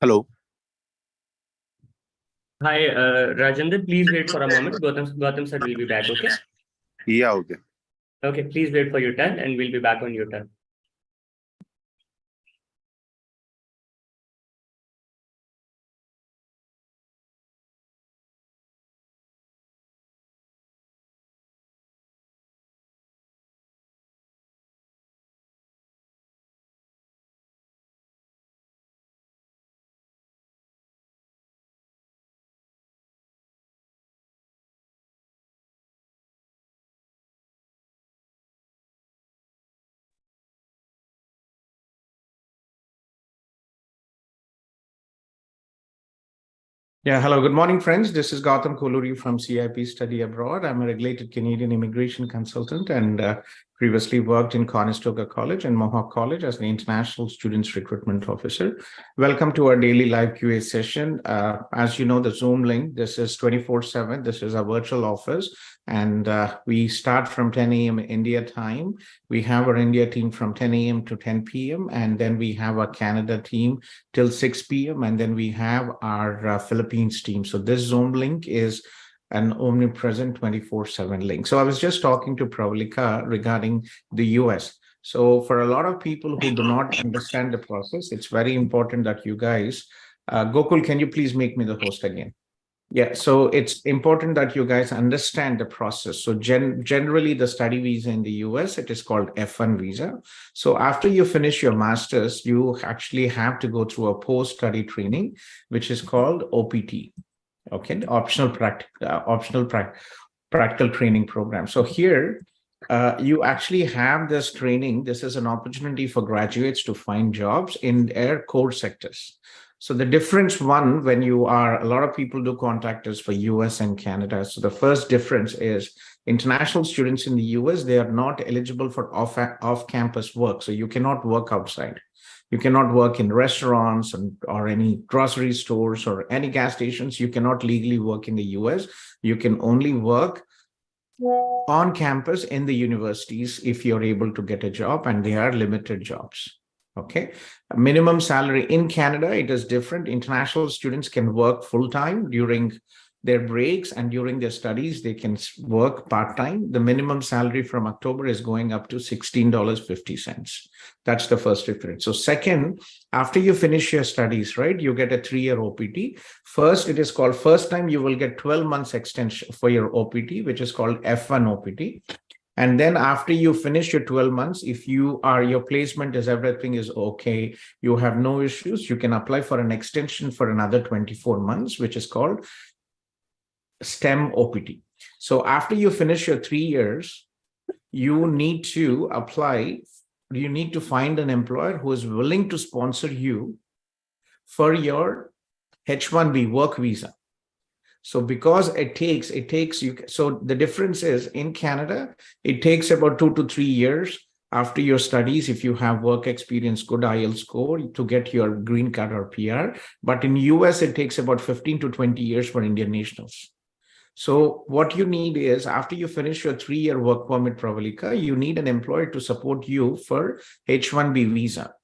Hello. Hi, Rajendra, please wait for a moment. Gautham sir will be back, okay? Yeah, okay. Okay, please wait for your turn and we'll be back on your turn. Yeah, hello. Good morning, friends. This is Gautham Kolluri from CIP Study Abroad. I'm a regulated Canadian immigration consultant and previously worked in Conestoga College and Mohawk College as an international students recruitment officer. Welcome to our daily live QA session. As you know, the Zoom link, this is 24/7. This is our virtual office. And we start from 10 a.m. India time. We have our India team from 10 a.m. to 10 p.m. And then we have our Canada team till 6 p.m. And then we have our Philippines team. So this Zoom link is an omnipresent 24/7 link. So I was just talking to Pravalika regarding the US. So for a lot of people who do not understand the process, it's very important that you guys, Gokul, can you please make me the host again? Yeah, so it's important that you guys understand the process. So generally the study visa in the US, it is called F1 visa. So after you finish your master's, you actually have to go through a post-study training, which is called OPT, okay, optional practical training program. So here, you actually have this training. This is an opportunity for graduates to find jobs in their core sectors. So the difference one, when you are, a lot of people do contact us for US and Canada. So the first difference is international students in the US, they are not eligible for off-campus work. So you cannot work outside. You cannot work in restaurants or any grocery stores or any gas stations. You cannot legally work in the US. You can only work on campus in the universities if you're able to get a job, and they are limited jobs. Okay, minimum salary in Canada, it is different. International students can work full-time during their breaks, and during their studies, they can work part-time. The minimum salary from October is going up to $16.50. That's the first difference. So second, after you finish your studies, right, you get a 3-year OPT. First, it is called, first time you will get 12 months extension for your OPT, which is called F1 OPT. And then after you finish your 12 months, if you are, your placement is, everything is okay, you have no issues, you can apply for an extension for another 24 months, which is called STEM OPT. So after you finish your 3 years, you need to apply, you need to find an employer who is willing to sponsor you for your H-1B work visa. So because it takes you, so the difference is in Canada, it takes about 2 to 3 years after your studies, if you have work experience, good IELTS score, to get your green card or PR. But in US, it takes about 15 to 20 years for Indian nationals. So what you need is, after you finish your 3-year work permit, Pravalika, you need an employer to support you for H-1B visa.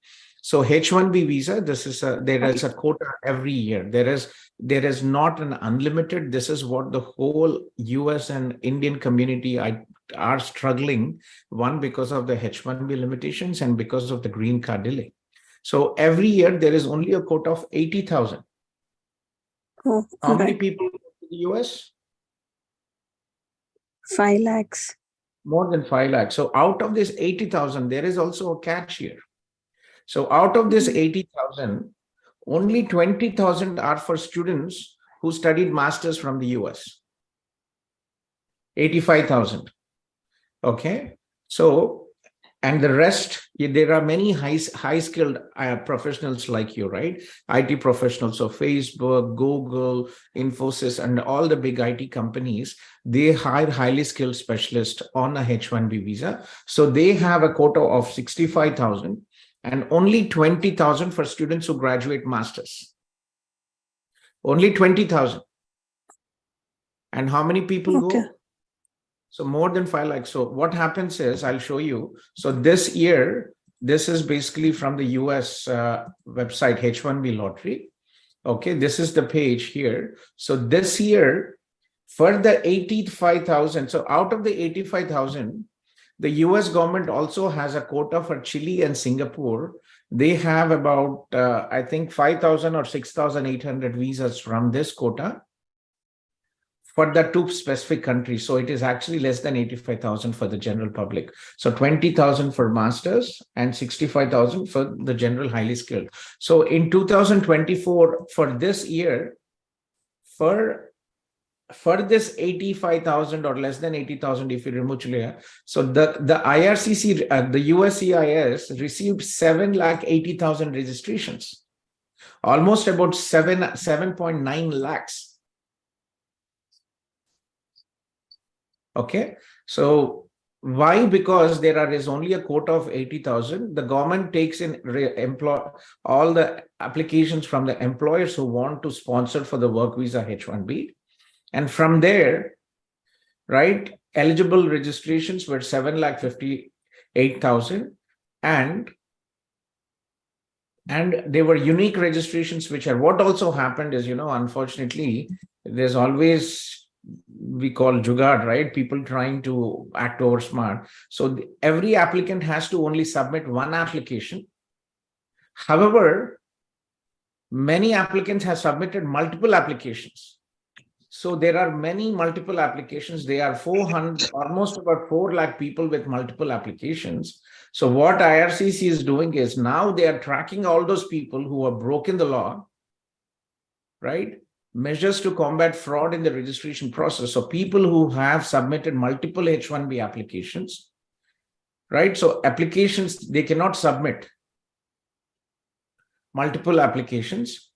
So H-1B visa, this is there is a quota every year. There is not an unlimited. This is what the whole US and Indian community are struggling. One, because of the H-1B limitations, and because of the green card delay. So every year there is only a quota of 80,000. Oh, How many people go to the US? 5 lakhs. More than 5 lakhs. So out of this 80,000, there is also a catch here. So out of this 80,000, only 20,000 are for students who studied masters from the US. 85,000. Okay. So, and the rest, there are many high-skilled professionals like you, right? IT professionals, so Facebook, Google, Infosys, and all the big IT companies, they hire highly skilled specialists on a H-1B visa. So they have a quota of 65,000. And only 20,000 for students who graduate masters. Only 20,000. And how many people go? So more than 5 lakhs. So what happens is, I'll show you. So this year, this is basically from the US website, H1B lottery. Okay, this is the page here. So this year, for the 85,000, so out of the 85,000, the US government also has a quota for Chile and Singapore. They have about, I think, 5,000 or 6,800 visas from this quota for the two specific countries. So it is actually less than 85,000 for the general public. So 20,000 for masters and 65,000 for the general highly skilled. So in 2024, for this year, for this 85,000 or less than 80,000, if you remove Chile, so the IRCC, the USCIS received 780,000 registrations, almost about 7.9 lakhs. Okay, so why? Because there is only a quota of 80,000. The government takes in all the applications from the employers who want to sponsor for the work visa H1B. And from there, right, eligible registrations were 758,000, and they were unique registrations, which are what also happened is, unfortunately, there's always, we call jugaad, right? People trying to act over smart. So every applicant has to only submit one application. However, many applicants have submitted multiple applications. So there are many multiple applications. There are 400, almost about 4 lakh people with multiple applications. So what IRCC is doing is now they are tracking all those people who have broken the law, right? Measures to combat fraud in the registration process. So people who have submitted multiple H1B applications, right? So applications, they cannot submit multiple applications.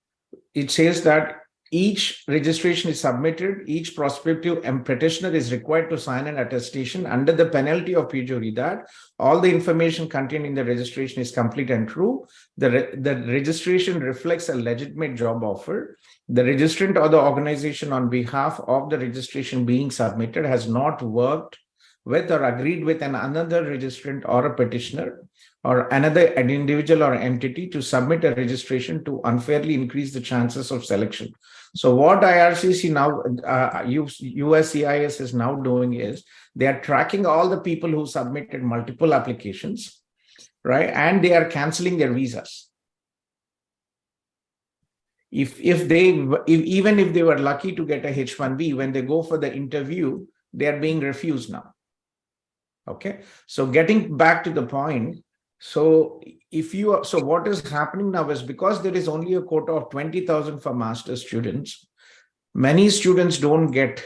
It says that each registration is submitted, each prospective petitioner is required to sign an attestation under the penalty of perjury that all the information contained in the registration is complete and true. The registration reflects a legitimate job offer. The registrant or the organization on behalf of the registration being submitted has not worked with or agreed with another registrant or a petitioner or an individual or entity to submit a registration to unfairly increase the chances of selection. So what IRCC now, USCIS is now doing is they are tracking all the people who submitted multiple applications, right? And they are canceling their visas. Even if they were lucky to get a H1B, when they go for the interview, they are being refused now. Okay, so getting back to the point, so what is happening now is because there is only a quota of 20,000 for master's students, many students don't get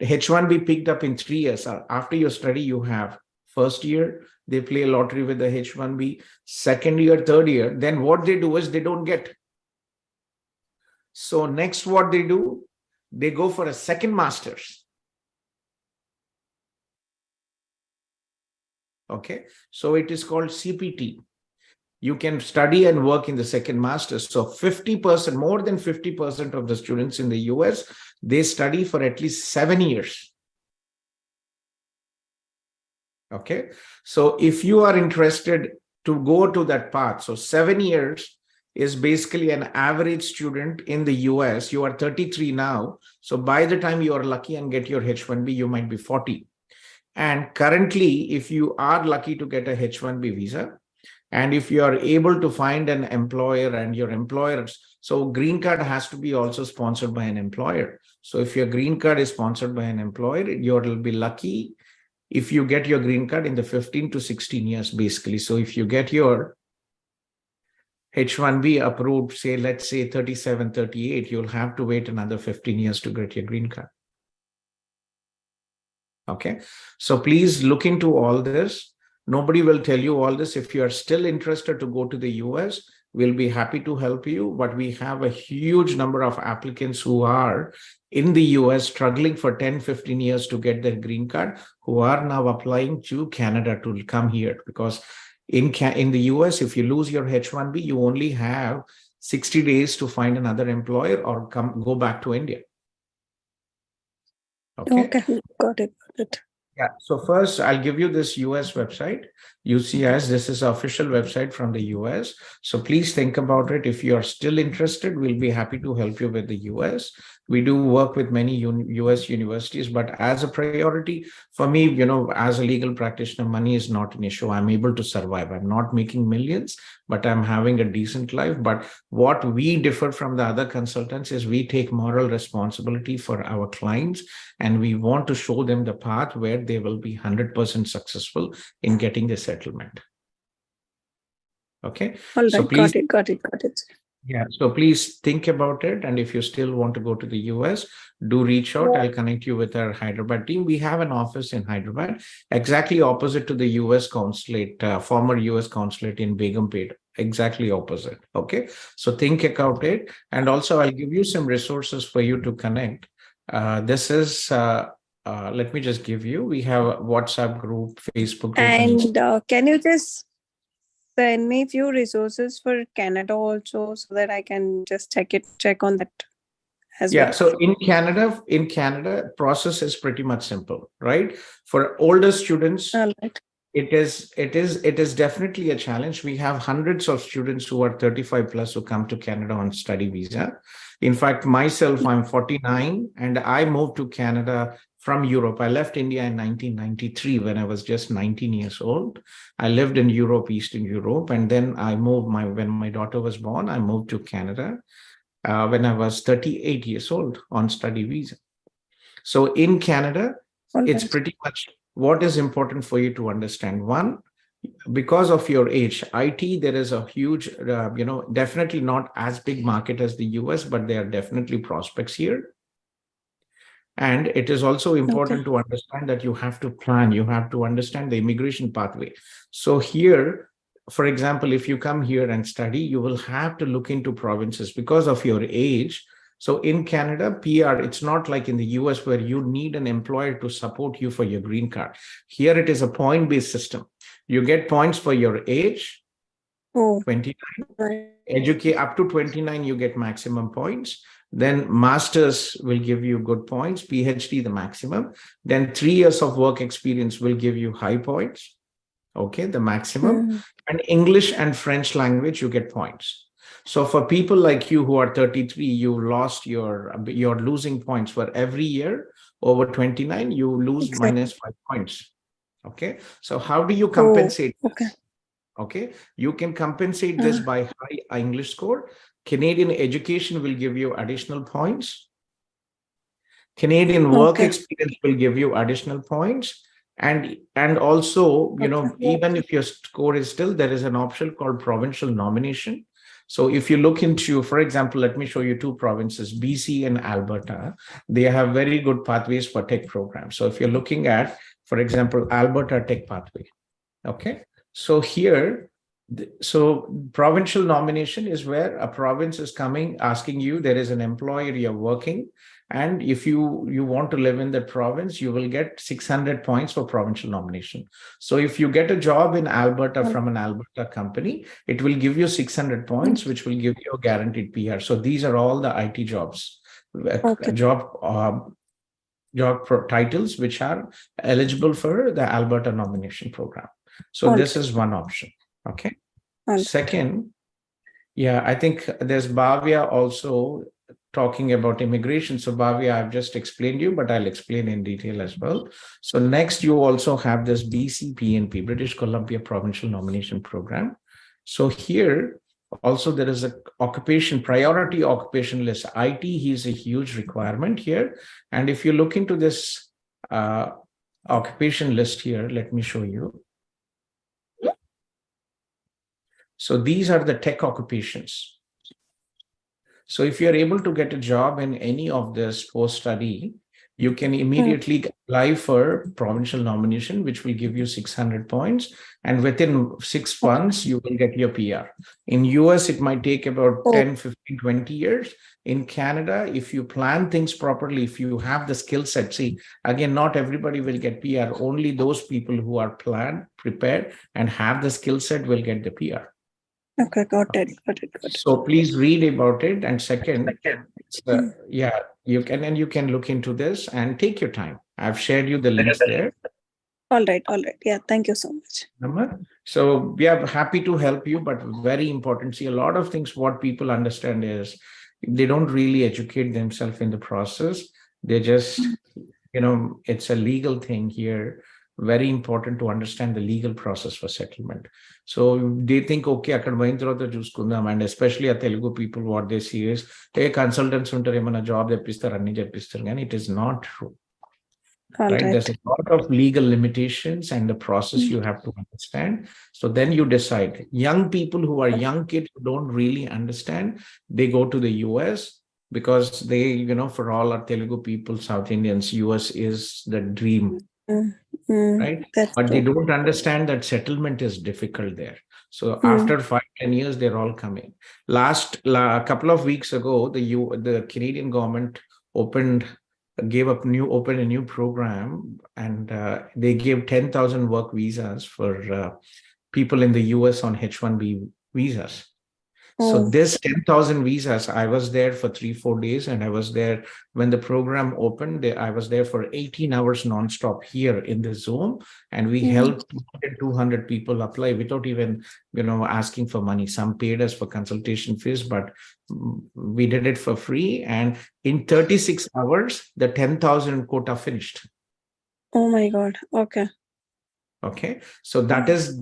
H1B picked up in 3 years. After your study, you have first year, they play a lottery with the H1B, second year, third year. Then what they do is they don't get. So next, what they do, they go for a second master's. Okay, so it is called CPT. You can study and work in the second master's. So 50%, more than 50% of the students in the US, they study for at least 7 years. Okay, so if you are interested to go to that path, so 7 years is basically an average student in the US. You are 33 now. So by the time you are lucky and get your H1B, you might be 40. And currently, if you are lucky to get a H1B visa, and if you are able to find an employer and your employers, so green card has to be also sponsored by an employer. So if your green card is sponsored by an employer, you will be lucky if you get your green card in the 15 to 16 years, basically. So if you get your H1B approved, say, let's say 37, 38, you'll have to wait another 15 years to get your green card. Okay, so please look into all this. Nobody will tell you all this. If you are still interested to go to the US, we'll be happy to help you. But we have a huge number of applicants who are in the US struggling for 10, 15 years to get their green card, who are now applying to Canada to come here. Because in the US, if you lose your H1B, you only have 60 days to find another employer or go back to India. Okay. Okay, got it. Yeah. So first, I'll give you this US website. UCS, this is the official website from the US. So please think about it. If you are still interested, we'll be happy to help you with the US. We do work with many US universities, but as a priority for me, as a legal practitioner, money is not an issue. I'm able to survive. I'm not making millions, but I'm having a decent life. But what we differ from the other consultants is we take moral responsibility for our clients, and we want to show them the path where they will be 100% successful in getting the settlement. Okay. All So right. please, Got it. yeah. So please think about it. And if you still want to go to the US, do reach out. I'll connect you with our Hyderabad team. We have an office in Hyderabad, exactly opposite to the US consulate, former US consulate in Begumpet, exactly opposite. Okay. So think about it. And also I'll give you some resources for you to connect. This is, let me just give you, we have a WhatsApp group, Facebook group. And can you just send me few resources for Canada also, so that I can just check on that as well? So in Canada, process is pretty much simple, right? For older students, All right. it is definitely a challenge. We have hundreds of students who are 35 plus who come to Canada on study visa. In fact, myself, I'm 49 and I moved to Canada from Europe. I left India in 1993 when I was just 19 years old. I lived in Europe, Eastern Europe, and then I moved when my daughter was born, I moved to Canada when I was 38 years old on study visa. So in Canada, it's pretty much what is important for you to understand. One, because of your age, IT, there is a huge, definitely not as big market as the US, but there are definitely prospects here. And it is also important to understand that you have to plan, you have to understand the immigration pathway. So here, for example, if you come here and study, you will have to look into provinces because of your age. So in Canada, PR, it's not like in the US where you need an employer to support you for your green card. Here it is a point-based system. You get points for your age, 29. Educate up to 29, you get maximum points. Then masters will give you good points, PhD the maximum. Then 3 years of work experience will give you high points. Okay, the maximum. And English and French language, you get points. So for people like you who are 33, you're losing points for every year. Over 29, you lose minus 5 points. Okay, so how do you compensate? Okay, you can compensate this by high English score. Canadian education will give you additional points. Canadian work experience will give you additional points. And also, even if your score is still, there is an option called provincial nomination. So if you look into, for example, let me show you two provinces, BC and Alberta. They have very good pathways for tech programs. So if you're looking at, for example, Alberta tech pathway. Okay. So here, so provincial nomination is where a province is coming, asking you, there is an employer you're working. And if you want to live in that province, you will get 600 points for provincial nomination. So if you get a job in Alberta from an Alberta company, it will give you 600 points, which will give you a guaranteed PR. So these are all the IT jobs, job titles, which are eligible for the Alberta nomination program. So this is one option. Okay. Second, I think there's Bhavya also talking about immigration. So Bhavya, I've just explained you, but I'll explain in detail as well. So next, you also have this BCPNP, British Columbia Provincial Nomination Program. So here also there is a priority occupation list. IT is a huge requirement here. And if you look into this occupation list here, let me show you. So these are the tech occupations. So if you're able to get a job in any of this post-study, you can immediately apply for provincial nomination, which will give you 600 points. And within 6 months, you will get your PR. In US, it might take about 10, 15, 20 years. In Canada, if you plan things properly, if you have the skill set, see, again, not everybody will get PR. Only those people who are planned, prepared, and have the skill set will get the PR. Okay, got it. So please read about it. And second, you can look into this and take your time. I've shared you the links there. All right. All right. Yeah. Thank you so much. So we are happy to help you, but very important. See, a lot of things what people understand is they don't really educate themselves in the process. They just, it's a legal thing here. Very important to understand the legal process for settlement. So they think, okay, and especially a Telugu people, what they see is, hey, consultants a job, and it is not true. All Right? right. There's a lot of legal limitations and the process you have to understand. So then you decide. Young people who are young kids who don't really understand, they go to the US because they, for all our Telugu people, South Indians, US is the dream, right? That's But they true. don't understand that settlement is difficult there. So after 5-10 years, they're all coming. A couple of weeks ago, the Canadian government opened a new program, and they gave 10,000 work visas for people in the US on H-1B visas. So this 10,000 visas, I was there for 3-4 days, and I was there when the program opened. I was there for 18 hours nonstop here in the Zoom, and we helped 200 people apply without even, asking for money. Some paid us for consultation fees, but we did it for free. And in 36 hours, the 10,000 quota finished. Oh my God. Okay. Okay, so that is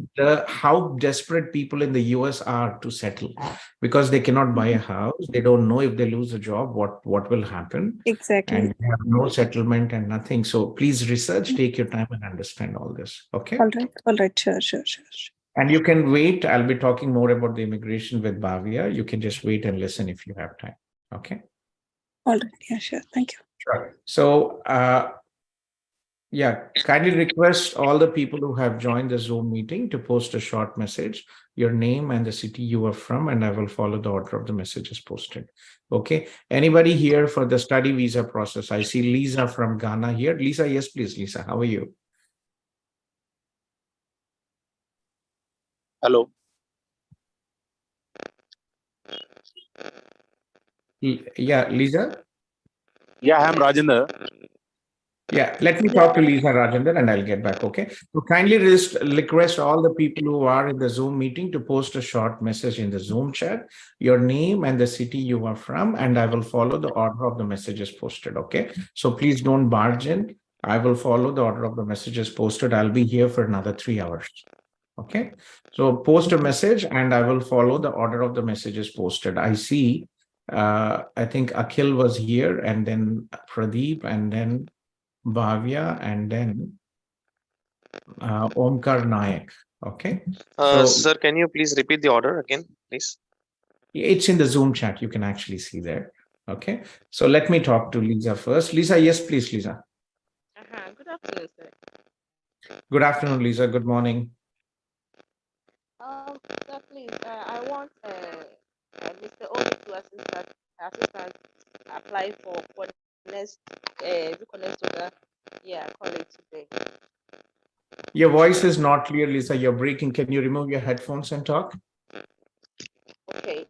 how desperate people in the US are to settle, because they cannot buy a house. They don't know if they lose a job, what will happen. Exactly. And they have no settlement and nothing. So please research, take your time and understand all this. Okay. All right. All right. Sure. And you can wait. I'll be talking more about the immigration with Bhavya. You can just wait and listen if you have time. Okay. All right. Yeah, sure. Thank you. Sure. So, kindly request all the people who have joined the Zoom meeting to post a short message, your name and the city you are from, and I will follow the order of the messages posted. Okay. Anybody here for the study visa process? I see Lisa from Ghana here. Lisa, yes, please. Lisa, how are you? Hello. Yeah, Lisa? Yeah, I am Rajendra. Yeah, let me talk to Lisa Rajendra and I'll get back, okay? So kindly request all the people who are in the Zoom meeting to post a short message in the Zoom chat, your name and the city you are from, and I will follow the order of the messages posted, okay? So please don't barge in. I will follow the order of the messages posted. I'll be here for another 3 hours, okay? So post a message and I will follow the order of the messages posted. I see, I think Akhil was here, and then Pradeep, and then Bhavya, and then Omkar Nayak. Okay. So Sir, can you please repeat the order again, please? it's in the Zoom chat. You can actually see there. Okay. So let me talk to Lisa first. Lisa, yes, please, Lisa. Good afternoon, sir. Good afternoon, Lisa. Good morning. Sir, please, I want Mr. Obi to assistant apply for connect to the college today. Your voice is not clear, Lisa. You're breaking. Can you remove your headphones and talk? Okay.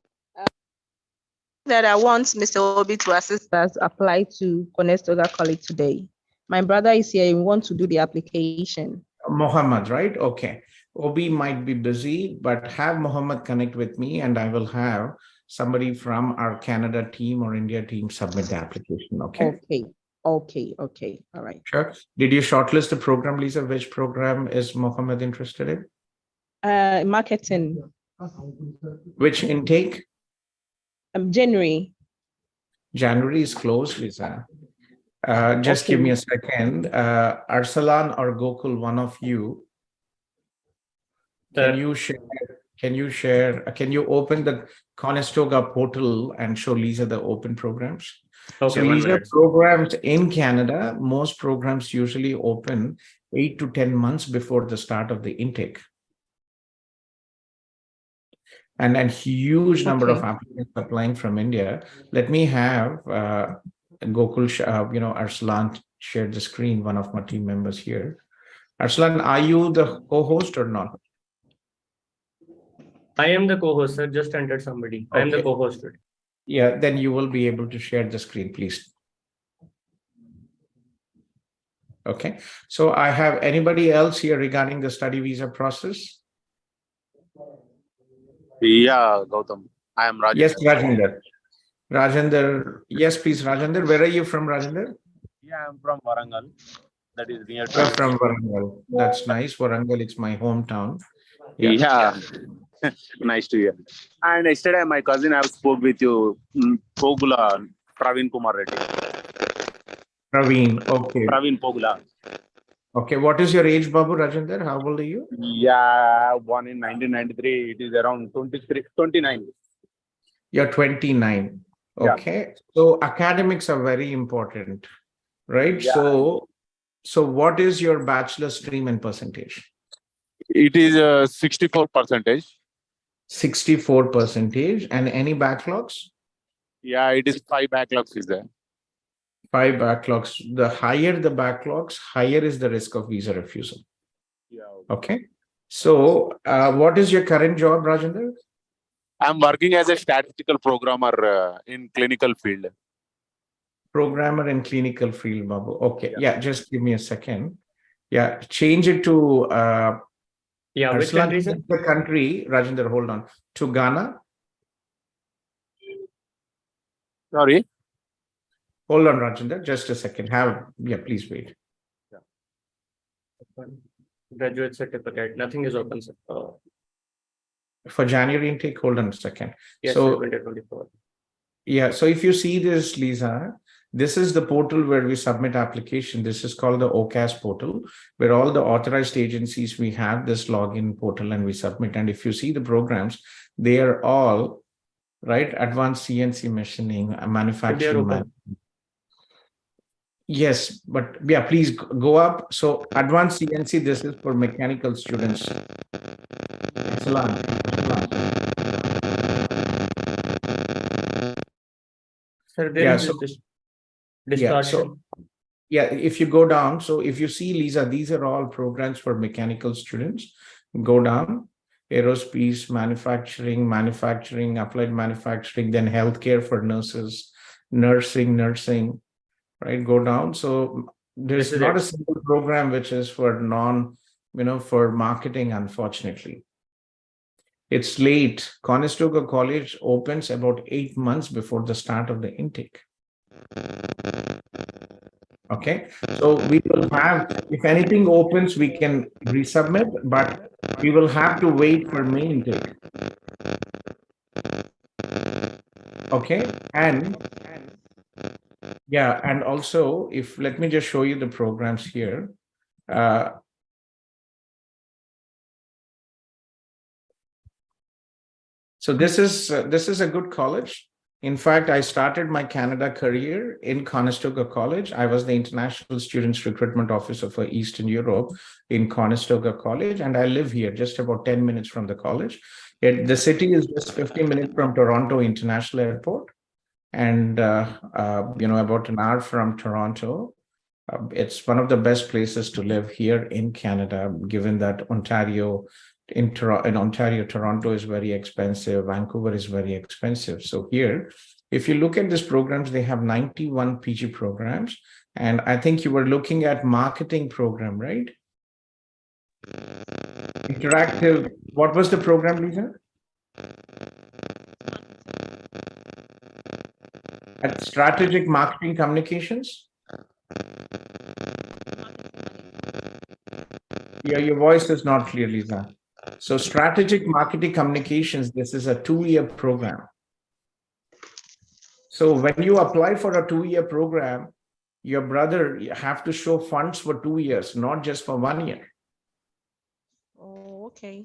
That I want Mr. Obi to assist us apply to Conestoga College today. My brother is here. We want to do the application. Mohammed, right? Okay. Obi might be busy, but have Mohammed connect with me and I will have somebody from our Canada team or India team submit the application. Okay. Okay. All right. Sure. Did you shortlist the program, Lisa? Which program is Mohammed interested in? Marketing. Which intake? January. January is closed, Lisa. Just Okay. give me a second. Arsalan or Gokul, one of you, can you share, can you open the Conestoga portal and show Lisa the open programs? Okay, so 1 Lisa, minute. programs in Canada, most programs usually open 8 to 10 months before the start of the intake. And a huge number of applicants applying from India. Let me have Gokul, Arsalan share the screen, one of my team members here. Arsalan, are you the co-host or not? I am the co-host, sir. Just entered somebody. I am the Okay. co-host today. Yeah, then you will be able to share the screen, please. Okay. So I have anybody else here regarding the study visa process? Yeah, Gautam. I am Rajendra. Yes, Rajendra. Rajendra. Yes, please, Rajendra. Where are you from, Rajendra? Yeah, I'm from Warangal. That is near You're to. from Warangal. That's nice. Warangal, it's my hometown. Yeah. Yeah. Nice to hear. And yesterday, my cousin have spoke with you, Pogula, Praveen Kumar Reddy. Praveen. Okay. Praveen Pogula. Okay. What is your age, Babu Rajendra? How old are you? Yeah, born in 1993. It is around 23, 29. You're 29. Yeah. Okay. So academics are very important, right? Yeah. So what is your bachelor stream and percentage? It is 64%. 64%. And any backlogs? Yeah, it is 5 backlogs is there. 5 backlogs. The higher the backlogs, higher is the risk of visa refusal. Yeah. Okay. So what is your current job, Rajendra? I'm working as a statistical programmer in clinical field. Programmer in clinical field, Babu. Okay. Yeah, just give me a second. Yeah, change it to Yeah, which Arslan, country, sir? the country, Rajendra, hold on. To Ghana. Sorry. Hold on, Rajendra, just a second. Please wait. Graduate certificate. Nothing is open, sir. For January intake, hold on a second. Yes, So, sir, 2024. yeah, so if you see this, Lisa, this is the portal where we submit application. This is called the OCAS portal, where all the authorized agencies, we have this login portal and we submit. And if you see the programs, they are all, right, advanced CNC machining, manufacturing. Yes, but yeah, please go up. So advanced CNC, this is for mechanical students. Excellent. Sir, there Yeah, is so, this yeah, distortion. so yeah, if you go down, so if you see, Lisa, these are all programs for mechanical students. Go down, aerospace, manufacturing, applied manufacturing, then healthcare for nurses, nursing, right? Go down. So there's not a single program which is for for marketing, unfortunately. It's late. Conestoga College opens about 8 months before the start of the intake. Okay, so we will have, if anything opens, we can resubmit, but we will have to wait for May intake. Okay, and yeah, and also, let me just show you the programs here. So this is a good college. In fact, I started my Canada career in Conestoga College. I was the International Students Recruitment Officer for Eastern Europe in Conestoga College, and I live here just about 10 minutes from the college. The city is just 15 minutes from Toronto International Airport, and about an hour from Toronto. It's one of the best places to live here in Canada, given that Ontario, Toronto is very expensive. Vancouver is very expensive. So here, if you look at these programs, they have 91 PG programs. And I think you were looking at marketing program, right? Interactive. What was the program, Lisa? At strategic marketing communications? Yeah, your voice is not clear, Lisa. So strategic marketing communications, this is a 2-year program. So when you apply for a 2-year program, your brother have to show funds for 2 years, not just for 1 year. Oh, okay.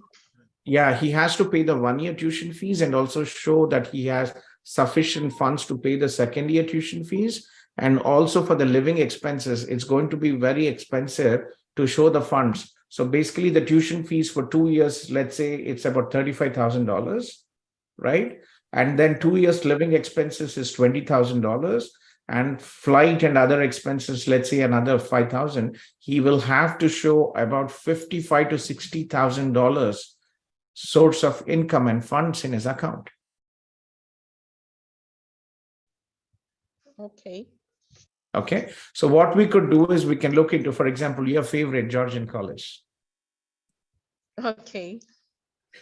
Yeah, he has to pay the 1-year tuition fees and also show that he has sufficient funds to pay the 2nd-year tuition fees. And also for the living expenses, it's going to be very expensive to show the funds. So basically the tuition fees for 2 years, let's say it's about $35,000, right? And then 2 years living expenses is $20,000, and flight and other expenses, let's say another $5,000. He will have to show about $55,000 to $60,000 source of income and funds in his account. Okay. Okay. So what we could do is we can look into, for example, your favorite Georgian College. Okay.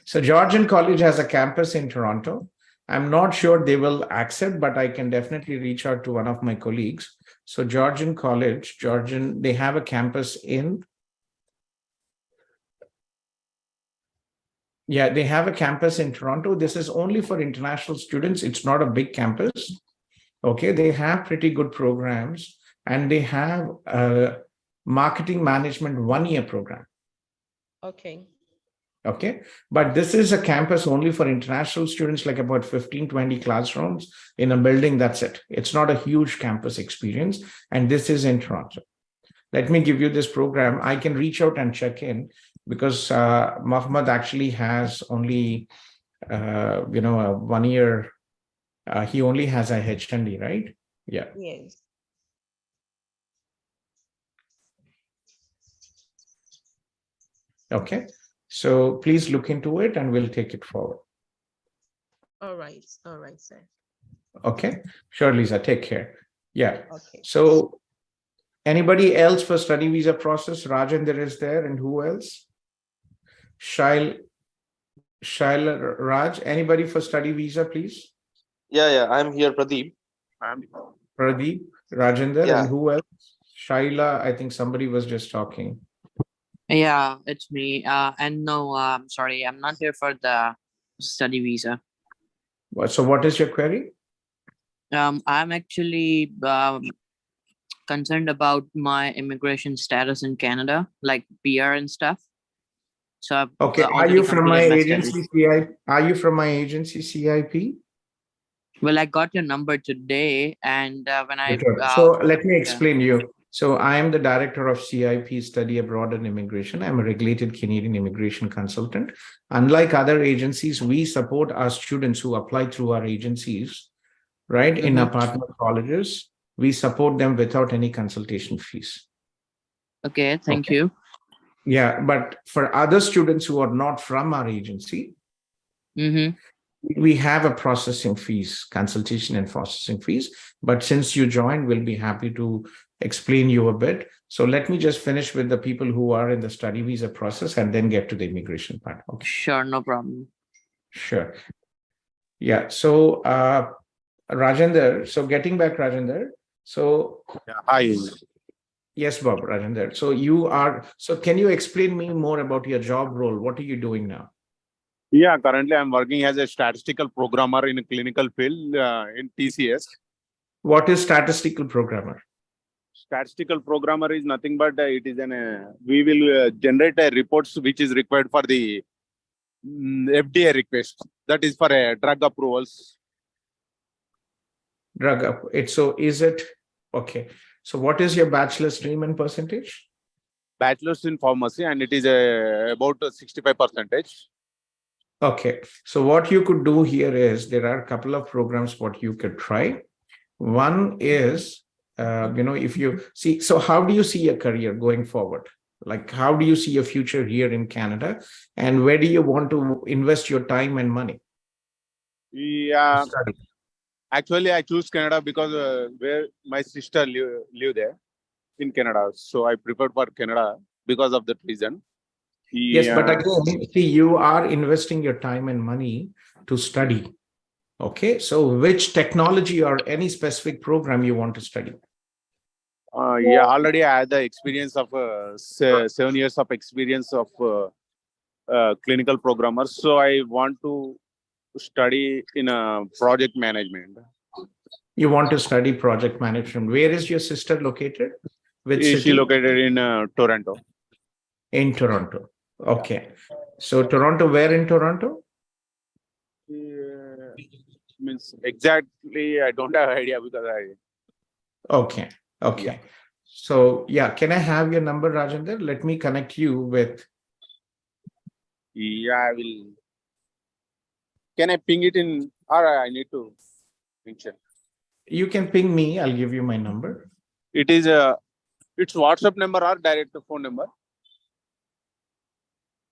So Georgian College has a campus in Toronto. I'm not sure they will accept, but I can definitely reach out to one of my colleagues. So Georgian College, they have a campus in, yeah, they have a campus in Toronto. This is only for international students. It's not a big campus. Okay, they have pretty good programs, and they have a marketing management 1-year program. Okay. Okay, but this is a campus only for international students, like about 15-20 classrooms in a building. That's it. It's not a huge campus experience, and this is in Toronto. Let me give you this program. I can reach out and check in, because Mohammed actually has only a 1-year. He only has a H&D, right? Yeah. Yes. Okay. So please look into it and we'll take it forward. All right, sir. Okay. Sure, Lisa. Take care. Yeah. Okay. So anybody else for study visa process? Rajendra is there, and who else? Shaila Raj. Anybody for study visa, please? Yeah, I'm here, Pradeep. Pradeep, Rajendra, Yeah. and who else? Shaila, I think somebody was just talking. Yeah, it's me. And no, I'm sorry, I'm not here for the study visa. So what is your query? I'm actually concerned about my immigration status in Canada, like PR and stuff. So I've Okay, are already you from my completed agency studies. CIP? Are you from my agency CIP? Well, I got your number today, and when I So let me yeah. explain you. So I am the director of CIP, Study Abroad and Immigration. I'm a regulated Canadian immigration consultant. Unlike other agencies, we support our students who apply through our agencies, right, in our partner colleges. We support them without any consultation fees. Okay, thank you. Yeah, but for other students who are not from our agency, we have a processing fees, consultation and processing fees. But since you joined, we'll be happy to explain you a bit. So let me just finish with the people who are in the study visa process and then get to the immigration part. Okay. Sure, no problem. Sure. Yeah. So Rajendra, so getting back, Rajendra. So Hi. yes, Bob, Rajendra. So can you explain me more about your job role? What are you doing now? Yeah, currently I'm working as a statistical programmer in a clinical field in TCS. What is statistical programmer? Statistical programmer is nothing but it is we will generate reports which is required for the FDA request. That is for drug approvals. So is it okay? So what is your bachelor's stream and percentage? Bachelor's in pharmacy, and it is about 65%. Okay, so what you could do here is there are a couple of programs what you could try. One is, if you see, so how do you see your career going forward? Like, how do you see your future here in Canada, and where do you want to invest your time and money? Yeah, actually, I choose Canada because where my sister live there in Canada, so I preferred for Canada because of that reason. Yes, but again, see, you are investing your time and money to study. Okay, so which technology or any specific program you want to study? Yeah, already I had the experience of 7 years of experience of clinical programmer. So I want to study in project management. You want to study project management. Where is your sister located? Which Is city? she located in Toronto? In Toronto. Okay. So Toronto, where in Toronto? Means exactly, I don't have idea because I. Okay. Okay. Yeah. So yeah, can I have your number, Rajendra? Let me connect you with. Yeah, I will. Can I ping it in, or I need to mention? You can ping me. I'll give you my number. It is it's WhatsApp number or direct phone number?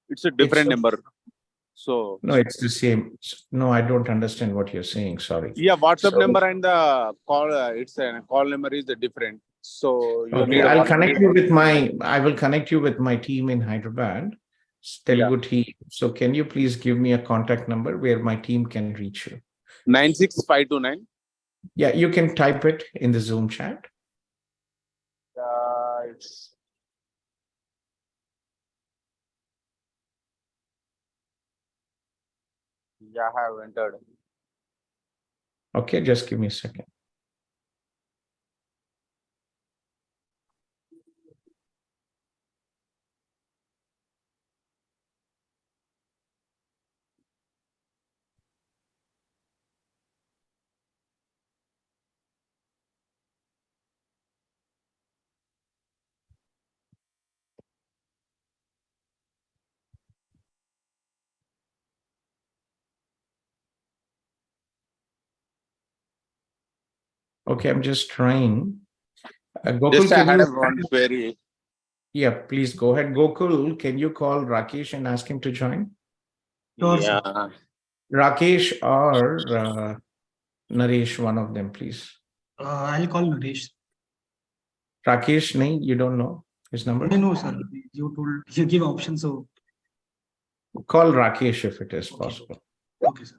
It's a different number. So no, it's the same. No, I don't understand what you're saying. Sorry. Yeah, WhatsApp number and the call. It's a call number is different. So you Okay, need a I'll one connect minute. you with my, I will connect you with my team in Hyderabad, Telugu team. So can you please give me a contact number where my team can reach you? 96529. Yeah, you can type it in the Zoom chat. It's I have entered. Okay, just give me a second. Okay, I'm just trying. Gokul, Just I can had you? a one query. Yeah, please go ahead. Gokul, can you call Rakesh and ask him to join? Sure, sir. Yeah. Rakesh or Naresh, one of them, please. I'll call Naresh. Rakesh, nahi, you don't know his number? No, sir. You give options, so Call Rakesh if it is Okay. possible. okay, sir.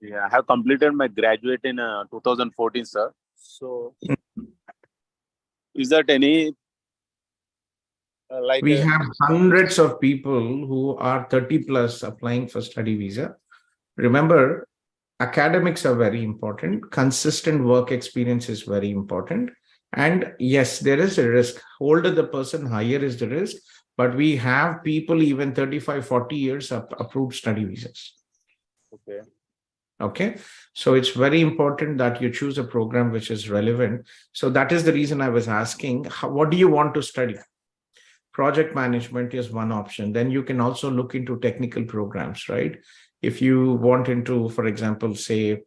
Yeah, I have completed my graduate in 2014, sir. So, is that any like We have hundreds of people who are 30 plus applying for study visa. Remember, academics are very important. Consistent work experience is very important. And yes, there is a risk. Older the person, higher is the risk. But we have people even 35, 40 years approved study visas. okay? Okay. So it's very important that you choose a program which is relevant. So that is the reason I was asking, what do you want to study? Project management is one option. Then you can also look into technical programs, right? If you want into, for example, say,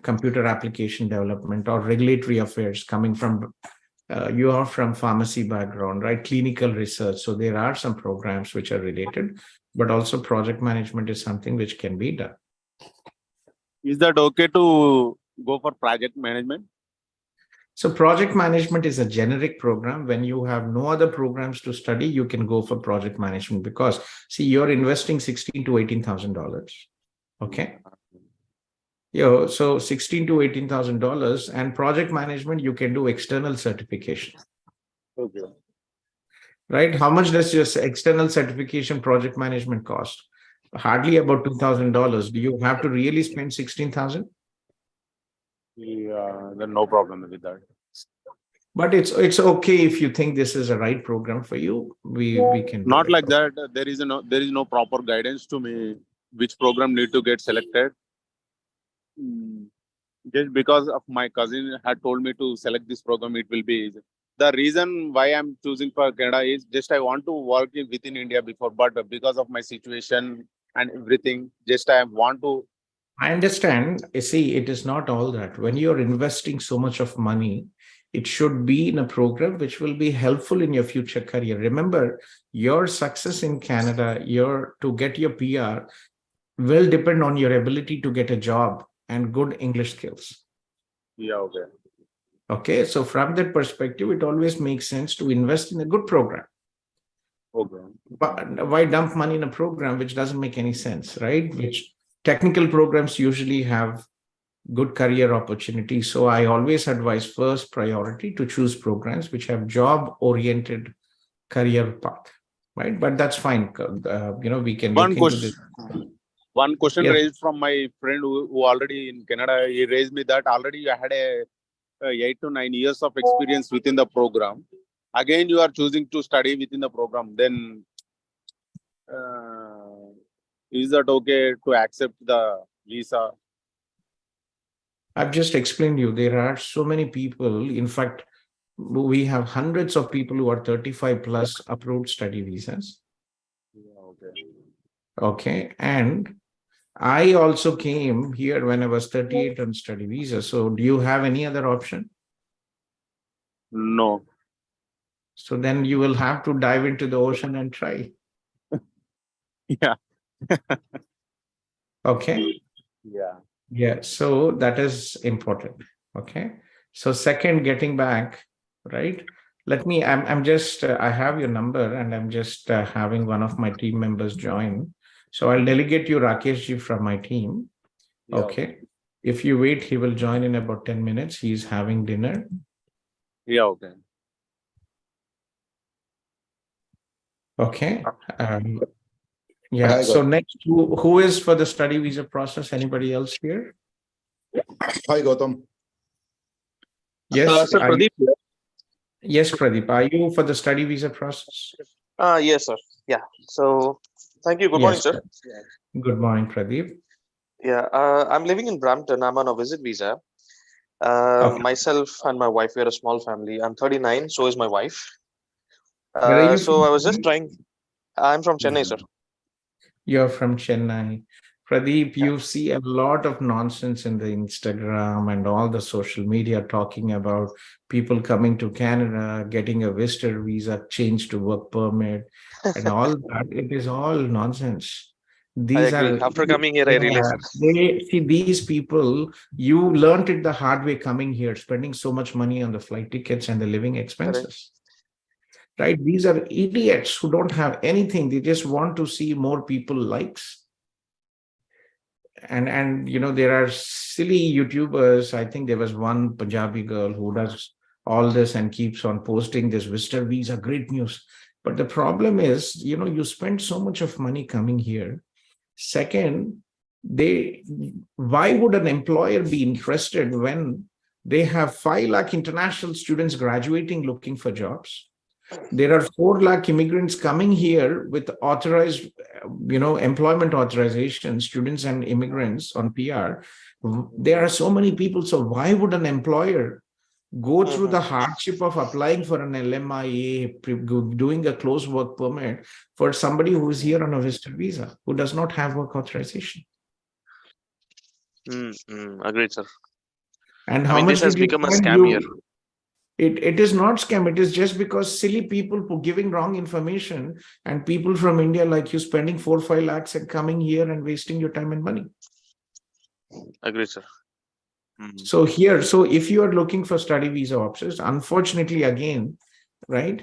computer application development or regulatory affairs coming from, you are from pharmacy background, right? Clinical research. So there are some programs which are related, but also project management is something which can be done. Is that okay to go for project management? So project management is a generic program. When you have no other programs to study, you can go for project management because see, you're investing $16,000 to $18,000. Okay. So $16,000 to $18,000 and project management, you can do external certification. Okay. Right? How much does your external certification project management cost? Hardly about $2,000. Do you have to really spend 16,000? Yeah, then no problem with that. But it's okay if you think this is a right program for you. We can do Not it. like that. There is no proper guidance to me which program need to get selected. Just because of my cousin had told me to select this program, it will be easy. The reason why I'm choosing for Canada is just I want to work within India before, but because of my situation and everything, just I want to. I understand. You see, it is not all that. When you're investing so much of money, it should be in a program which will be helpful in your future career. Remember, your success in Canada, to get your PR will depend on your ability to get a job and good English skills. Yeah, okay. Okay, so from that perspective, it always makes sense to invest in a good program. Okay. But why dump money in a program which doesn't make any sense, right? Which technical programs usually have good career opportunities. So I always advise first priority to choose programs which have job-oriented career path, right? But that's fine. We can look into this. One question Yes. raised from my friend who already in Canada. He raised me that already I had a 8 to 9 years of experience within the program. Again, you are choosing to study within the program. Then is that okay to accept the visa? I've just explained you, there are so many people. In fact, we have hundreds of people who are 35 plus approved study visas. Yeah, okay. Okay. And I also came here when I was 38 on study visa. So do you have any other option? No. So then you will have to dive into the ocean and try. Yeah. Okay. Yeah. Yeah. So that is important. Okay. So second, getting back, right? I'm just, I have your number and I'm just having one of my team members join. So I'll delegate you Rakeshji from my team. Yeah. Okay. If you wait, he will join in about 10 minutes. He's having dinner. Yeah, okay. Okay. Yeah. Hi, So Gautam. next, who is for the study visa process? Anybody else here? Hi, Gautam. Yes. Sir, Pradeep here. Yes, Pradeep. Are you for the study visa process? Yes, sir. Yeah. So, thank you. Good morning, Yes. sir. Good morning, Pradeep. Yeah. I'm living in Brampton. I'm on a visit visa. Okay. Myself and my wife, we are a small family. I'm 39. So is my wife. Where are you So I was just from? trying. I'm from Chennai, sir. You're from Chennai. Pradeep, you see a lot of nonsense in the Instagram and all the social media talking about people coming to Canada, getting a visitor visa changed to work permit and all that. It is all nonsense. I These agree. are, After coming here, I realized it. they see these people, you learned it the hard way coming here, spending so much money on the flight tickets and the living expenses. Right? These are idiots who don't have anything. They just want to see more people likes. And you know, there are silly YouTubers. I think there was one Punjabi girl who does all this and keeps on posting this visitor visa, great news. But the problem is, you know, you spend so much of money coming here. Second, why would an employer be interested when they have 5 lakh international students graduating looking for jobs? There are 4 lakh immigrants coming here with authorized, employment authorization, students and immigrants on PR. There are so many people. So why would an employer go through the hardship of applying for an LMIA, doing a closed work permit for somebody who is here on a visitor visa, who does not have work authorization? Agreed, sir. And I how mean, much this has did you become a spend? scam here. It is not scam. It is just because silly people giving wrong information and people from India like you spending 4-5 lakhs and coming here and wasting your time and money. Agreed, sir. So if you are looking for study visa options, unfortunately, again, right,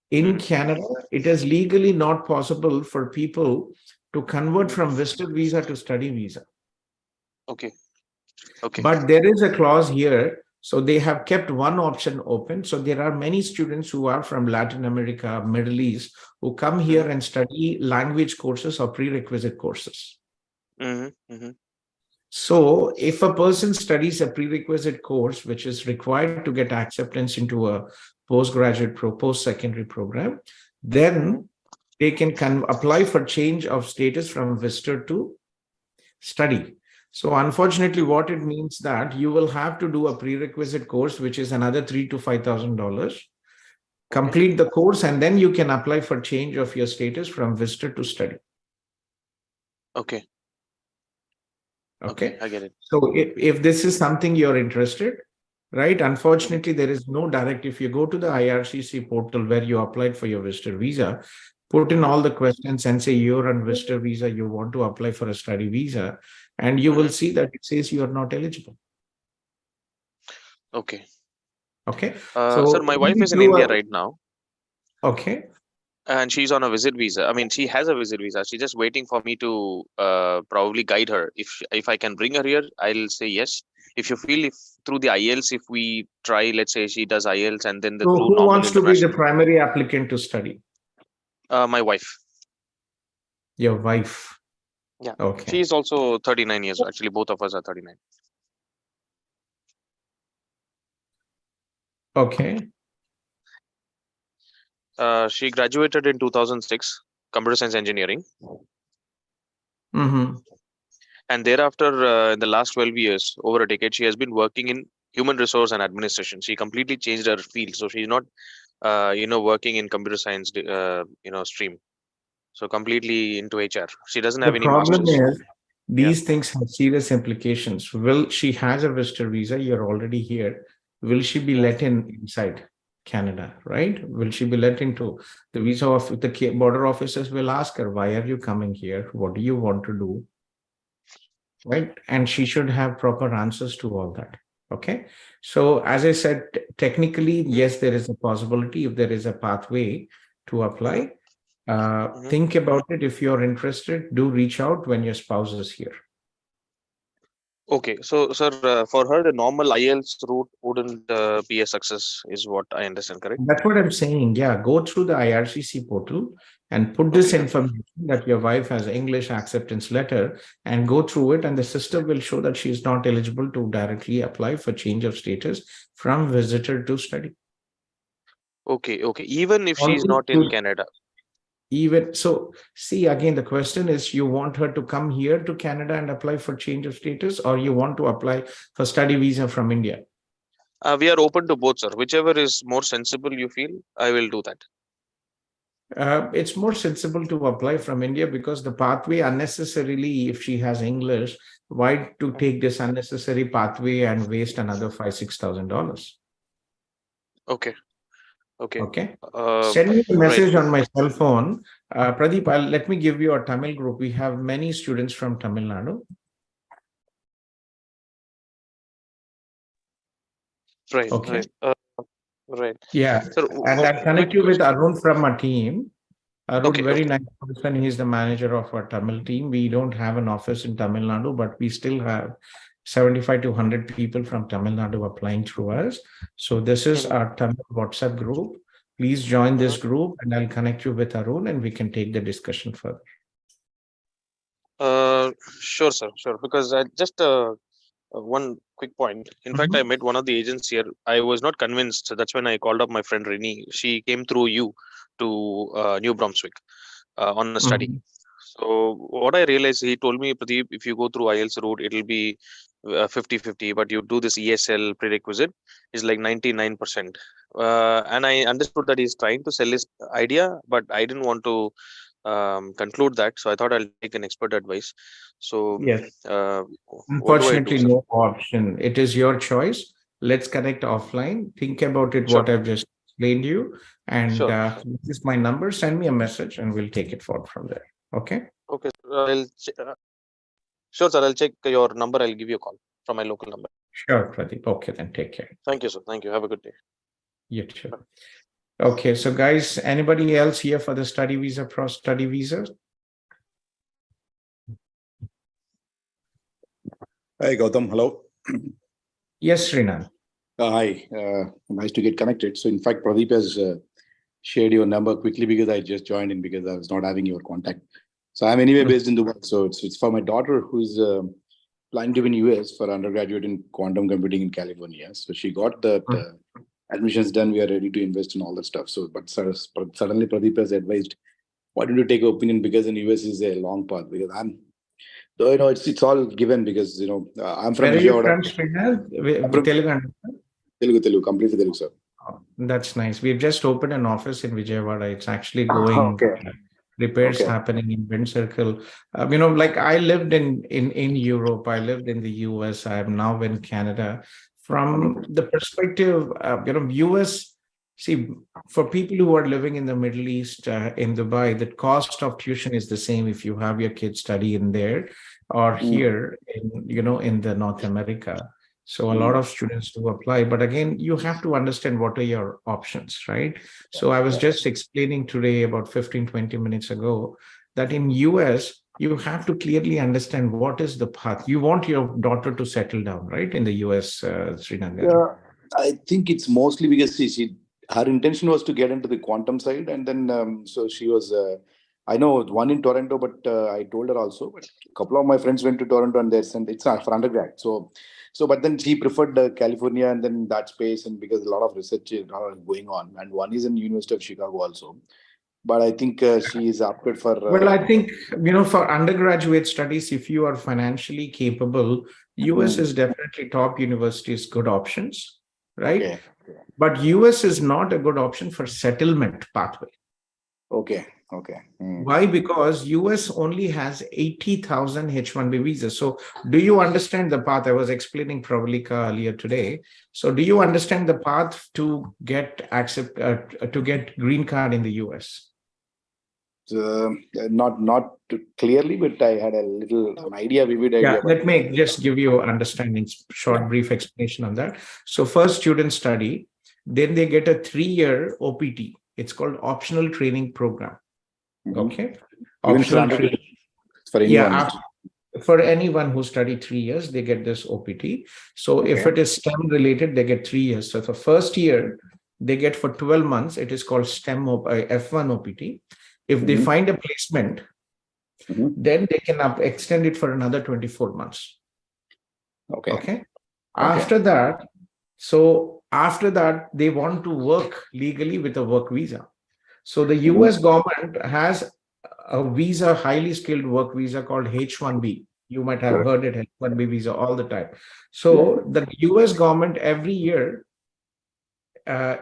in Canada, it is legally not possible for people to convert from visitor visa to study visa. Okay. But there is a clause here. So they have kept one option open. So there are many students who are from Latin America, Middle East, who come here and study language courses or prerequisite courses. So if a person studies a prerequisite course, which is required to get acceptance into a postgraduate post-secondary program, then they can apply for change of status from visitor to study. So unfortunately, what it means that you will have to do a prerequisite course, which is another $3,000 to $5,000, complete the course, and then you can apply for change of your status from visitor to study. Okay. Okay. I get it. So if this is something you're interested, right? Unfortunately, there is no direct. If you go to the IRCC portal where you applied for your visitor visa, put in all the questions and say you're on visitor visa, you want to apply for a study visa, and you will see that it says you are not eligible. Okay. Okay. Sir, my wife is in India right now. Okay. And she's on a visit visa. I mean, she has a visit visa. She's just waiting for me to probably guide her. If I can bring her here, I'll say yes. If you feel if through the IELTS, if we try, let's say she does IELTS and then So who wants to be the primary applicant to study? My wife. Your wife. Yeah. Okay. She's also 39 years. Actually, both of us are 39. Okay. She graduated in 2006, computer science engineering. And thereafter, in the last 12 years, over a decade, she has been working in human resource and administration. She completely changed her field. So she's not, working in computer science, stream. So completely into HR. She doesn't have any problem masters. Is these things have serious implications. Will she has a visitor visa? You're already here. Will she be let inside Canada? Right? Will she be let into the visa of the border officers? Will ask her, why are you coming here? What do you want to do? Right? And she should have proper answers to all that. Okay. So as I said, technically, yes, there is a possibility if there is a pathway to apply. Think about it. If you're interested, do reach out when your spouse is here. Okay, so sir, for her, the normal IELTS route wouldn't be a success, is what I understand, correct? That's what I'm saying. Yeah, go through the IRCC portal and put this Okay. information that your wife has English acceptance letter and go through it, and the system will show that she is not eligible to directly apply for change of status from visitor to study. Okay, okay. Even if she's Only not in to- Canada. Even so, see, again, the question is, you want her to come here to Canada and apply for change of status, or you want to apply for study visa from India? We are open to both, sir. Whichever is more sensible you feel, I will do that. It's more sensible to apply from India because the pathway unnecessarily, if she has English, why to take this unnecessary pathway and waste another $5,000-6,000? Okay, okay. Okay. Send me a Right. message on my cell phone. Pradeep, let me give you a Tamil group. We have many students from Tamil Nadu. Right, Okay. right. Right. Yeah. Sir, And I'll connect you with Arun from our team. Arun, Okay, very okay. nice person. He's the manager of our Tamil team. We don't have an office in Tamil Nadu, but we still have 75 to 100 people from Tamil Nadu applying through us. So this is our Tamil WhatsApp group. Please join this group and I'll connect you with Arun and we can take the discussion further. Sure, sir, sure. Because just one quick point. In fact, I met one of the agents here. I was not convinced. That's when I called up my friend Rini. She came through you to New Brunswick on a study. So what I realized, he told me, Pradeep, if you go through IELTS route, it'll be 50-50, but you do this ESL prerequisite is like 99%. And I understood that he's trying to sell his idea, but I didn't want to conclude that. So I thought I'll take an expert advice. So Yes. what do I do, Unfortunately, sir? no option. It is your choice. Let's connect offline. Think about it, Sure. what I've just explained to you. And Sure. this is my number. Send me a message and we'll take it forward from there. Okay. Okay. Sure, sir. I'll check your number. I'll give you a call from my local number. Sure, Pradeep. Okay, then take care. Thank you, sir. Thank you. Have a good day. You too. Okay, so guys, anybody else here for the study visa, study visa? Hi, Gautham. Hello. Yes, Srinan. Hi. Nice to get connected. So, in fact, Pradeep has shared your number quickly because I just joined in because I was not having your contact. So, I'm anyway based in Dubai. So, it's for my daughter who's planning to be in US for undergraduate in quantum computing in California. So, she got the admissions done. We are ready to invest in all that stuff. So, but suddenly Pradeep has advised, why don't you take an opinion, because in US is a long path, because though, it's all given because, I'm from Where are you Vijayawada. from, Srinan? Telugu, completely Telugu, sir. Oh, that's nice. We've just opened an office in Vijayawada. It's actually going repairs happening in Wind Circle. Like I lived in Europe, I lived in the US, I am now in Canada. From the perspective, US, see, for people who are living in the Middle East, in Dubai, the cost of tuition is the same if you have your kids study in there or here in the North America. So a lot of students do apply, but again, you have to understand what are your options, right? So I was just explaining today about 15-20 minutes ago that in US, you have to clearly understand what is the path. You want your daughter to settle down, right? In the US, Srinagar. Yeah, I think it's mostly because her intention was to get into the quantum side. And then, so she was, I know one in Toronto, but I told her also, but a couple of my friends went to Toronto and they sent, it's for undergrad. But then she preferred California and then that space, and because a lot of research is going on, and one is in University of Chicago also. But I think she is apted for. Well, I think, for undergraduate studies, if you are financially capable, US is definitely top universities, good options, right? Okay. But US is not a good option for settlement pathway. Okay. Why? Because US only has 80,000 H-1B visas. So do you understand the path? I was explaining Pravalika earlier today. So do you understand the path to get green card in the US? not clearly, but I had a little idea, vivid idea. Yeah, about let me just give you understanding, short, brief explanation on that. So first students study, then they get a 3-year OPT. It's called optional training program. Mhm. Okay. Even for Optional training. for anyone. Yeah, for anyone who studied 3 years, they get this OPT. So if Okay. it is STEM related, they get 3 years. So the first year they get for 12 months. It is called STEM F1 OPT. If they Mhm. find a placement, Mhm. then they can extend it for another 24 months. Okay. Okay. After that, they want to work legally with a work visa. So the US government has a visa, highly skilled work visa called H1B. You might have heard it, H1B visa all the time. So the US government every year has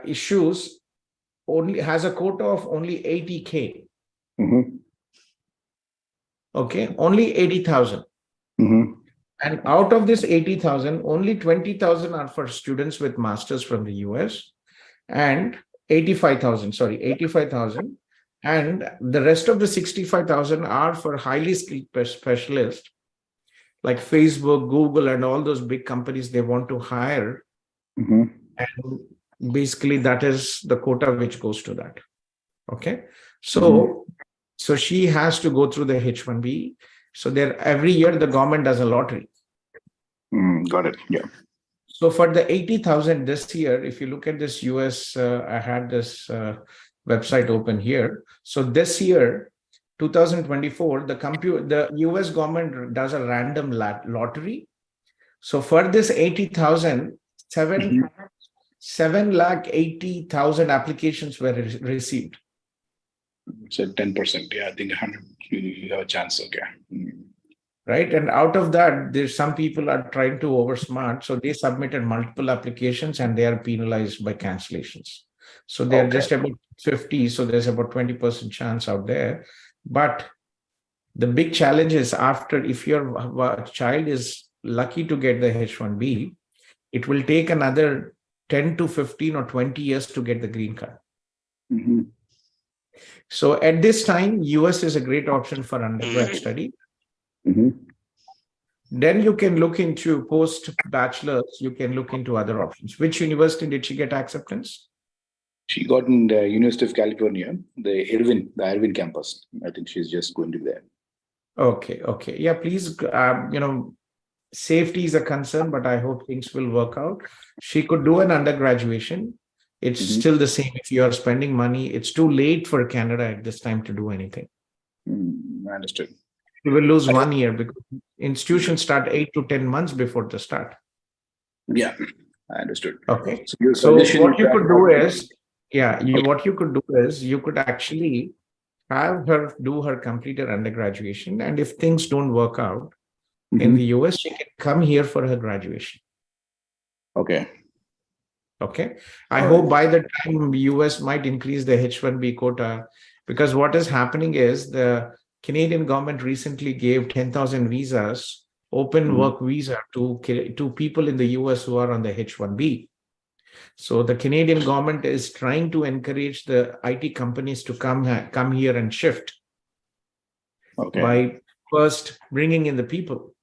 a quota of only 80K. Mhm. Okay, only 80,000. Mhm. And out of this 80,000, only 20,000 are for students with masters from the US, and 85,000. And the rest of the 65,000 are for highly skilled specialists like Facebook, Google, and all those big companies they want to hire. Mhm. And basically, that is the quota which goes to that. Okay. So she has to go through the H1B. So there every year the government does a lottery. Got it. Yeah. So for the 80,000 this year, if you look at this US, I had this website open here. So this year, 2024, the US government does a random lottery. So for this 80,000, 780,000 applications were received. So 10%. Yeah, I think 100. You have a chance. Okay. Right. And out of that, there's some people are trying to oversmart. So they submitted multiple applications and they are penalized by cancellations. So they're just about 50. So there's about 20% chance out there. But the big challenge is if your child is lucky to get the H1B, it will take another 10 to 15 or 20 years to get the green card. Mhm. So at this time, US is a great option for undergrad study. Mhm. Then you can look into post-bachelor's, you can look into other options. Which university did she get acceptance? She got in the University of California, the Irvine campus. I think she's just going to be there. Okay. Yeah, please, safety is a concern, but I hope things will work out. She could do an undergraduation. It's still the same. If you are spending money, it's too late for Canada at this time to do anything. I understood. You will lose 1 year because institutions start 8 to 10 months before the start. Yeah, I understood. Okay. So what you could do is, you could actually have her do her complete her undergraduation. And if things don't work out in the US, she can come here for her graduation. Okay. I hope by the time the US might increase the H1B quota, because what is happening is the Canadian government recently gave 10,000 visas, open work visa to people in the US who are on the H1B. So the Canadian government is trying to encourage the IT companies to come here and shift by first bringing in the people.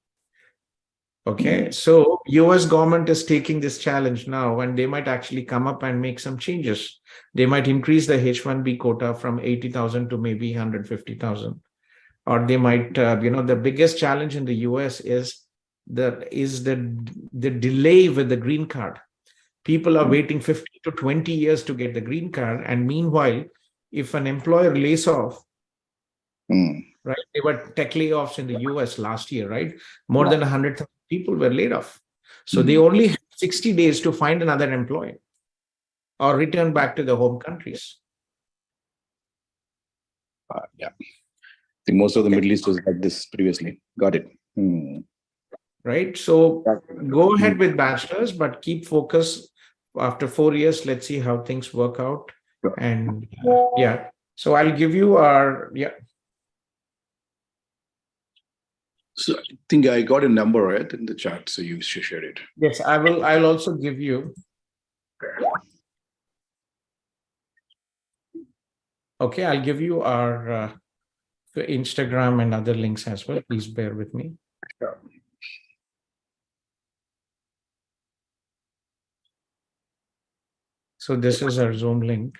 Okay, so US government is taking this challenge now, and they might actually come up and make some changes. They might increase the H1B quota from 80,000 to maybe 150,000. Or they might, the biggest challenge in the US is the delay with the green card. People are waiting 15 to 20 years to get the green card. And meanwhile, if an employer lays off, right? There were tech layoffs in the US last year, right? More than 100,000 people were laid off. So they only have 60 days to find another employer or return back to their home countries. Yeah. I think most of the Middle East was like this previously. Got it. Right. So go ahead with bachelor's, but keep focus. After 4 years, let's see how things work out. And so I'll give you So I think I got a number right in the chat, so you should share it. Yes, I will. I'll also give you. Okay, I'll give you our Instagram and other links as well. Please bear with me. Sure. So this is our Zoom link.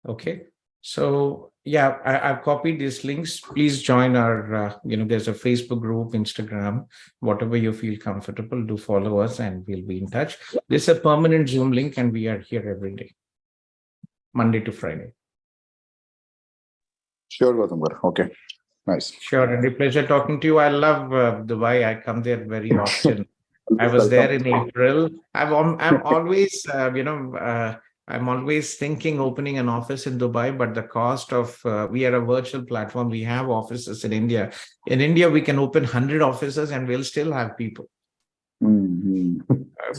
Okay. So yeah, I've copied these links. Please join our, there's a Facebook group, Instagram, whatever you feel comfortable, do follow us and we'll be in touch. This is a permanent Zoom link and we are here every day, Monday to Friday. Sure, Gautham. Okay. Nice. Sure. And a pleasure talking to you. I love Dubai. I come there very often. I was there in April. I'm always, I'm always thinking opening an office in Dubai, but the cost of, we are a virtual platform. We have offices in India. In India, we can open 100 offices and we'll still have people.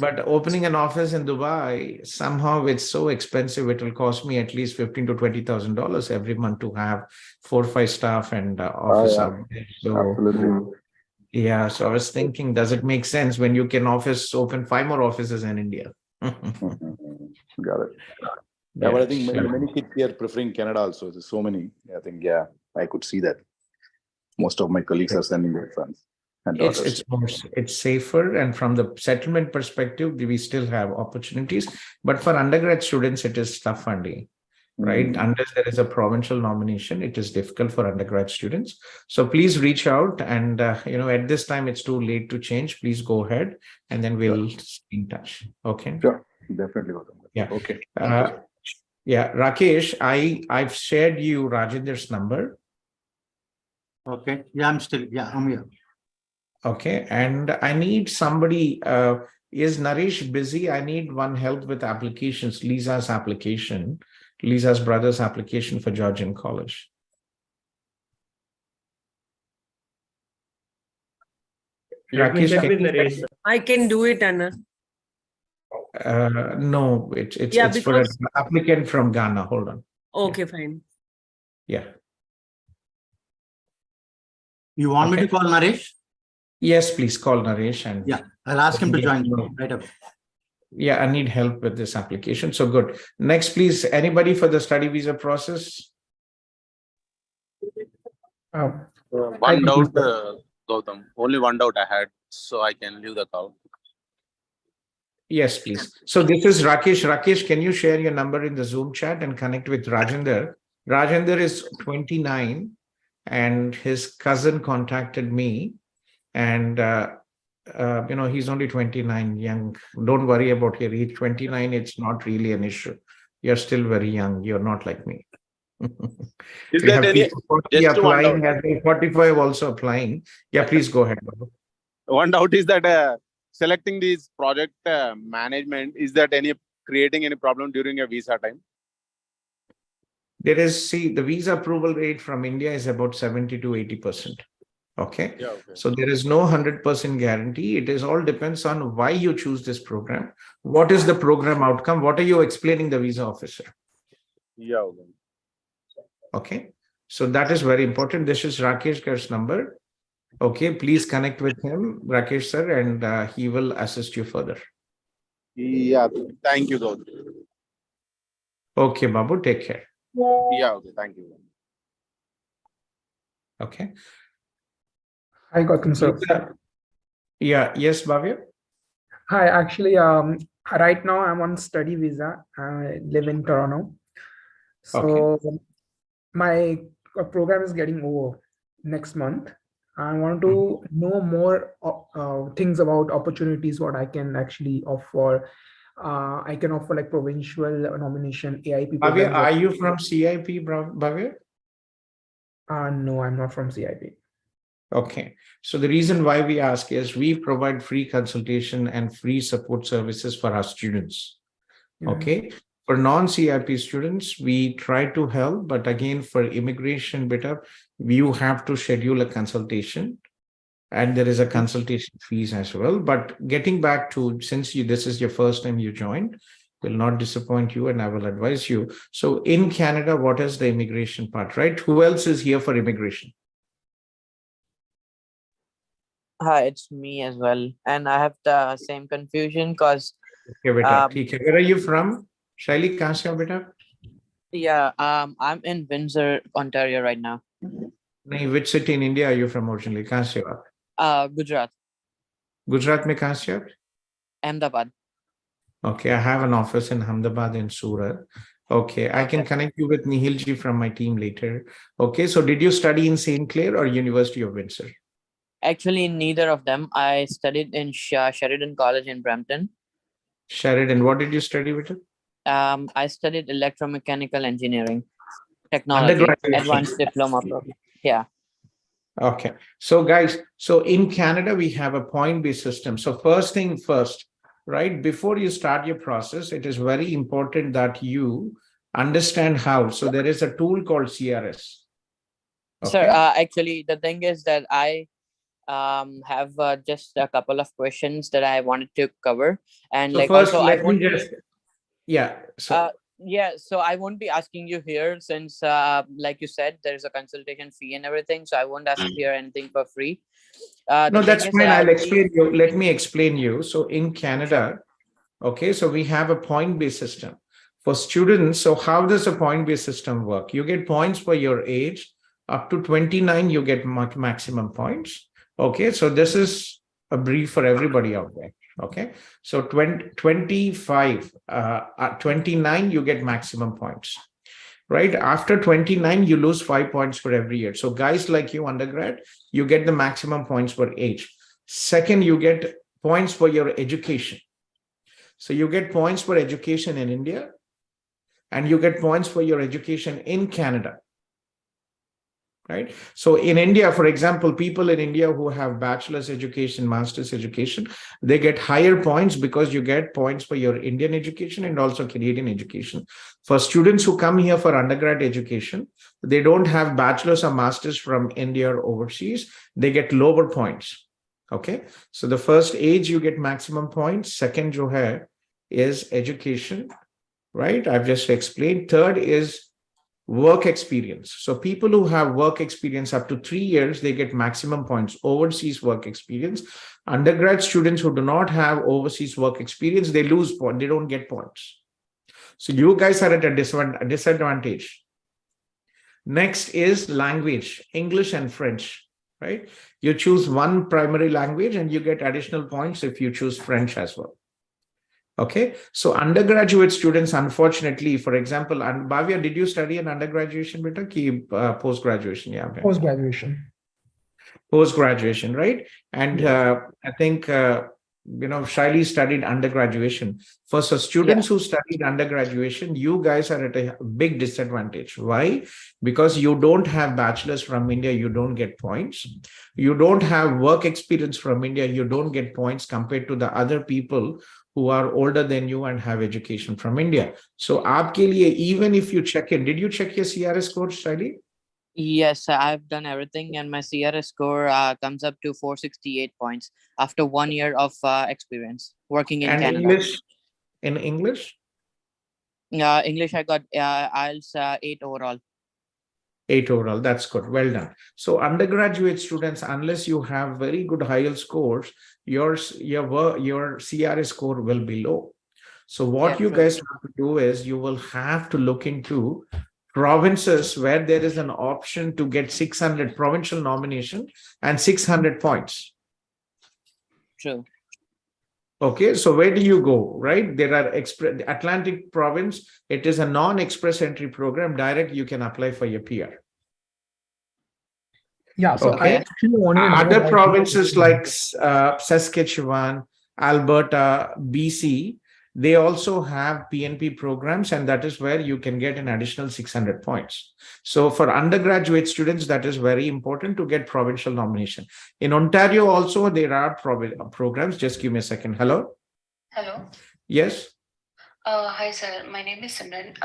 But opening an office in Dubai, somehow it's so expensive. It will cost me at least $15,000 to $20,000 every month to have 4 or 5 staff and office out there. So, absolutely. Yeah, so I was thinking, does it make sense when you can open 5 more offices in India? Got it. Yeah, but I think many kids here preferring Canada also. There's so many. I think, I could see that. Most of my colleagues are sending their sons and daughters. It's safer, and from the settlement perspective, we still have opportunities. But for undergrad students, it is tough funding, right? Unless there is a provincial nomination, it is difficult for undergrad students. So please reach out, and at this time, it's too late to change. Please go ahead, and then we'll be in touch. Okay. Sure, definitely. Yeah. Okay. Yeah, Rakesh, I've shared you Rajendra's number. Okay. Yeah, I'm here. Okay, and I need somebody. Is Naresh busy? I need one help with applications. Lisa's brother's application for Georgian College. Rakesh, I can do it, Anna. No, it's for an applicant from Ghana. Hold on. Okay, fine. Yeah. You want me to call Naresh? Yes, please call Naresh, and I'll ask him to join right away. Yeah, I need help with this application. So good. Next, please, anybody for the study visa process? One doubt, Gautham. Only one doubt I had, so I can leave the call. Yes, please. So this is Rakesh. Rakesh, can you share your number in the Zoom chat and connect with Rajender? Rajender is 29 and his cousin contacted me, and he's only 29, young. Don't worry about your age. 29, it's not really an issue. You're still very young. You're not like me. Is that any? Just applying, and 45 also applying. Yeah, please go ahead. One doubt is that selecting these project management, is that creating any problem during a visa time? There is, the visa approval rate from India is about 70 to 80%. Okay. Yeah, okay. So there is no 100% guarantee. It is all depends on why you choose this program. What is the program outcome? What are you explaining the visa officer? Yeah. Okay. Okay. So that is very important. This is Rakesh Gar's number. Okay. Please connect with him, Rakesh sir, and he will assist you further. Yeah. Thank you, Gautham. Okay, Babu. Take care. Yeah. Okay. Thank you. Okay. Hi, Gautham sir. Yeah. Yes, Bhavya. Hi. Actually, right now I'm on study visa. I live in Toronto. So my program is getting over next month. I want to know more things about opportunities, what I can actually offer. I can offer like provincial nomination, AIP Bhavya, programs. are you from CIP, Bhavya? No, I'm not from CIP. Okay. So the reason why we ask is we provide free consultation and free support services for our students. Okay. For non-CIP students, we try to help, but again, for immigration beta, you have to schedule a consultation and there is a consultation fees as well. But getting back to, since this is your first time you joined, will not disappoint you and I will advise you. So in Canada, what is the immigration part, right? Who else is here for immigration? Hi, it's me as well. And I have the same confusion because Okay, beta. Where are you from? Shaili, kahan se ho, beta? yeah, I'm in Windsor, Ontario right now. Nahin, which city in India are you from originally? Kahan se ho aap? Gujarat, Gujarat mein kahan se ho aap? Ahmedabad. Okay, I have an office in Ahmedabad and Surat. Okay, I can connect you with Nihil ji from my team later. Okay, so did you study in St. Clair or University of Windsor? Actually, neither of them. I studied in Sheridan College in Brampton. Sheridan, what did you study with it? I studied electromechanical engineering, technology, advanced diploma program. Yeah. Okay, so guys, so in Canada, we have a point-based system. So first thing first, right? Before you start your process, it is very important that you understand how. So there is a tool called CRS. Okay. Sir, actually, the thing is that I have just a couple of questions that I wanted to cover. And so like first, also, let me just, yeah. So yeah, so I won't be asking you here since like you said, there's a consultation fee and everything, so I won't ask here anything for free. No, that's fine. I'll explain you. Let me explain you. So in Canada, okay, so we have a point-based system for students. So how does a point-based system work? You get points for your age. Up to 29, you get maximum points. Okay, so this is a brief for everybody out there. Okay, so 25, 29, you get maximum points, right? After 29, you lose 5 points for every year. So guys like you, undergrad, you get the maximum points for age. Second, you get points for your education. So you get points for education in India, and you get points for your education in Canada. Right. So in India, for example, people in India who have bachelor's education, master's education, they get higher points because you get points for your Indian education and also Canadian education. For students who come here for undergrad education, they don't have bachelor's or master's from India or overseas, they get lower points. Okay. So the first age you get maximum points. Second jo hai is education, right? I've just explained. Third is work experience. So people who have work experience up to 3 years, they get maximum points, overseas work experience. Undergrad students who do not have overseas work experience, they lose points, they don't get points. So you guys are at a disadvantage. Next is language, English and French, right? You choose one primary language and you get additional points if you choose French as well. Okay, so undergraduate students, unfortunately, for example, and Bhavya, did you study an undergraduation beta ki post-graduation? Yeah, Post-graduation. Post-graduation, right? And I think Shaili studied undergraduation. For so students who studied undergraduation, you guys are at a big disadvantage. Why? Because you don't have bachelor's from India, you don't get points. You don't have work experience from India, you don't get points compared to the other people who are older than you and have education from India. So aapke liye, even if you check in, did you check your CRS score, Shaili? Yes, I've done everything and my CRS score comes up to 468 points after 1 year of experience working in Canada. English? In English? English, I got IELTS 8 overall. 8 overall, that's good, well done. So undergraduate students, unless you have very good IELTS scores, your CRS score will be low. So what you guys have to do is you will have to look into provinces where there is an option to get 600 provincial nomination and 600 points. True. Okay, so where do you go, right? There are Atlantic province. It is a non-express entry program. Direct, you can apply for your PR. Yeah, so I Okay. actually wanted to know Other about provinces like Saskatchewan, Alberta, BC, they also have PNP programs, and that is where you can get an additional 600 points. So for undergraduate students, that is very important to get provincial nomination. In Ontario also, there are programs. Just give me a second. Hello? Hello. Yes? Hi, sir. My name is Simran.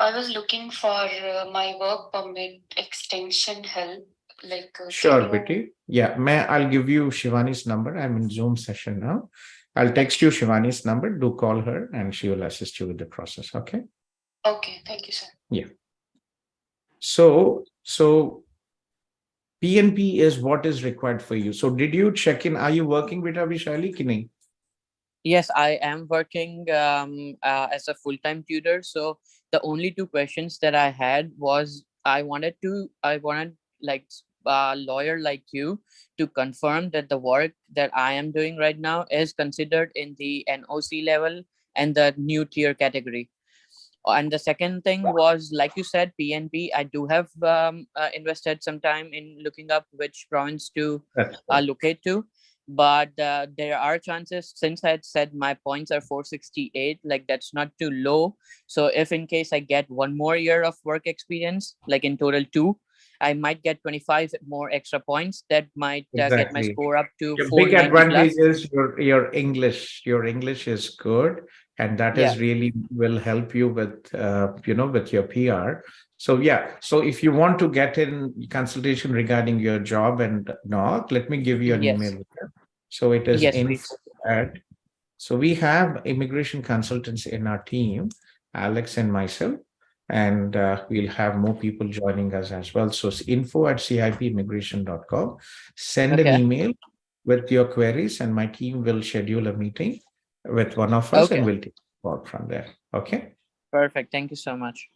I was looking for my work permit extension help. Like, Sure, can you... Betty. Yeah, I'll give you Shivani's number. I'm in Zoom session now. I'll text you Shivani's number. Do call her and she will assist you with the process. Okay. Okay, thank you, sir. Yeah. So PNP is what is required for you. So did you check in? Are you working with Avishali Kini? Yes, I am working as a full-time tutor. So the only two questions that I had was I wanted like a lawyer like you to confirm that the work that I am doing right now is considered in the NOC level and the new tier category. And the second thing was, like you said, PNP. I do have invested some time in looking up which province to locate to. But there are chances, since I had said my points are 468, like that's not too low. So if in case I get one more year of work experience, like in total 2, I might get 25 more extra points that might get my score up to Your 490 big advantage plus. is your English. Your English is good, and that is really will help you with with your PR. So yeah, so if you want to get in consultation regarding your job and not, let me give you an email. So it is info at. So we have immigration consultants in our team, Alex and myself, and we'll have more people joining us as well. So it's info@cipimmigration.com. Send an email with your queries, and my team will schedule a meeting with one of us, and we'll take it forward from there. Okay. Perfect. Thank you so much.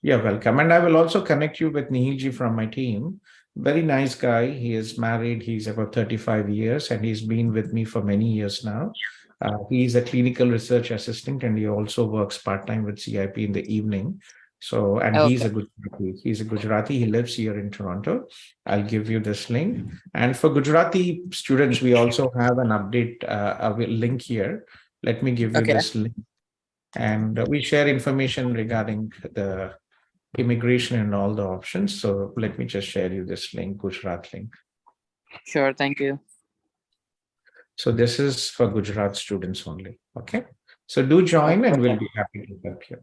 You're welcome. And I will also connect you with Nihilji from my team. Very nice guy. He is married. He's about 35 years, and he's been with me for many years now. He's a clinical research assistant, and he also works part-time with CIP in the evening. So, and he's a Gujarati. He lives here in Toronto. I'll give you this link. And for Gujarati students, we also have an update, a link here. Let me give you this link. And we share information regarding the immigration and all the options. So let me just share you this link, Gujarat link. Sure, thank you. So this is for Gujarat students only. Okay. So do join and we'll be happy to help you.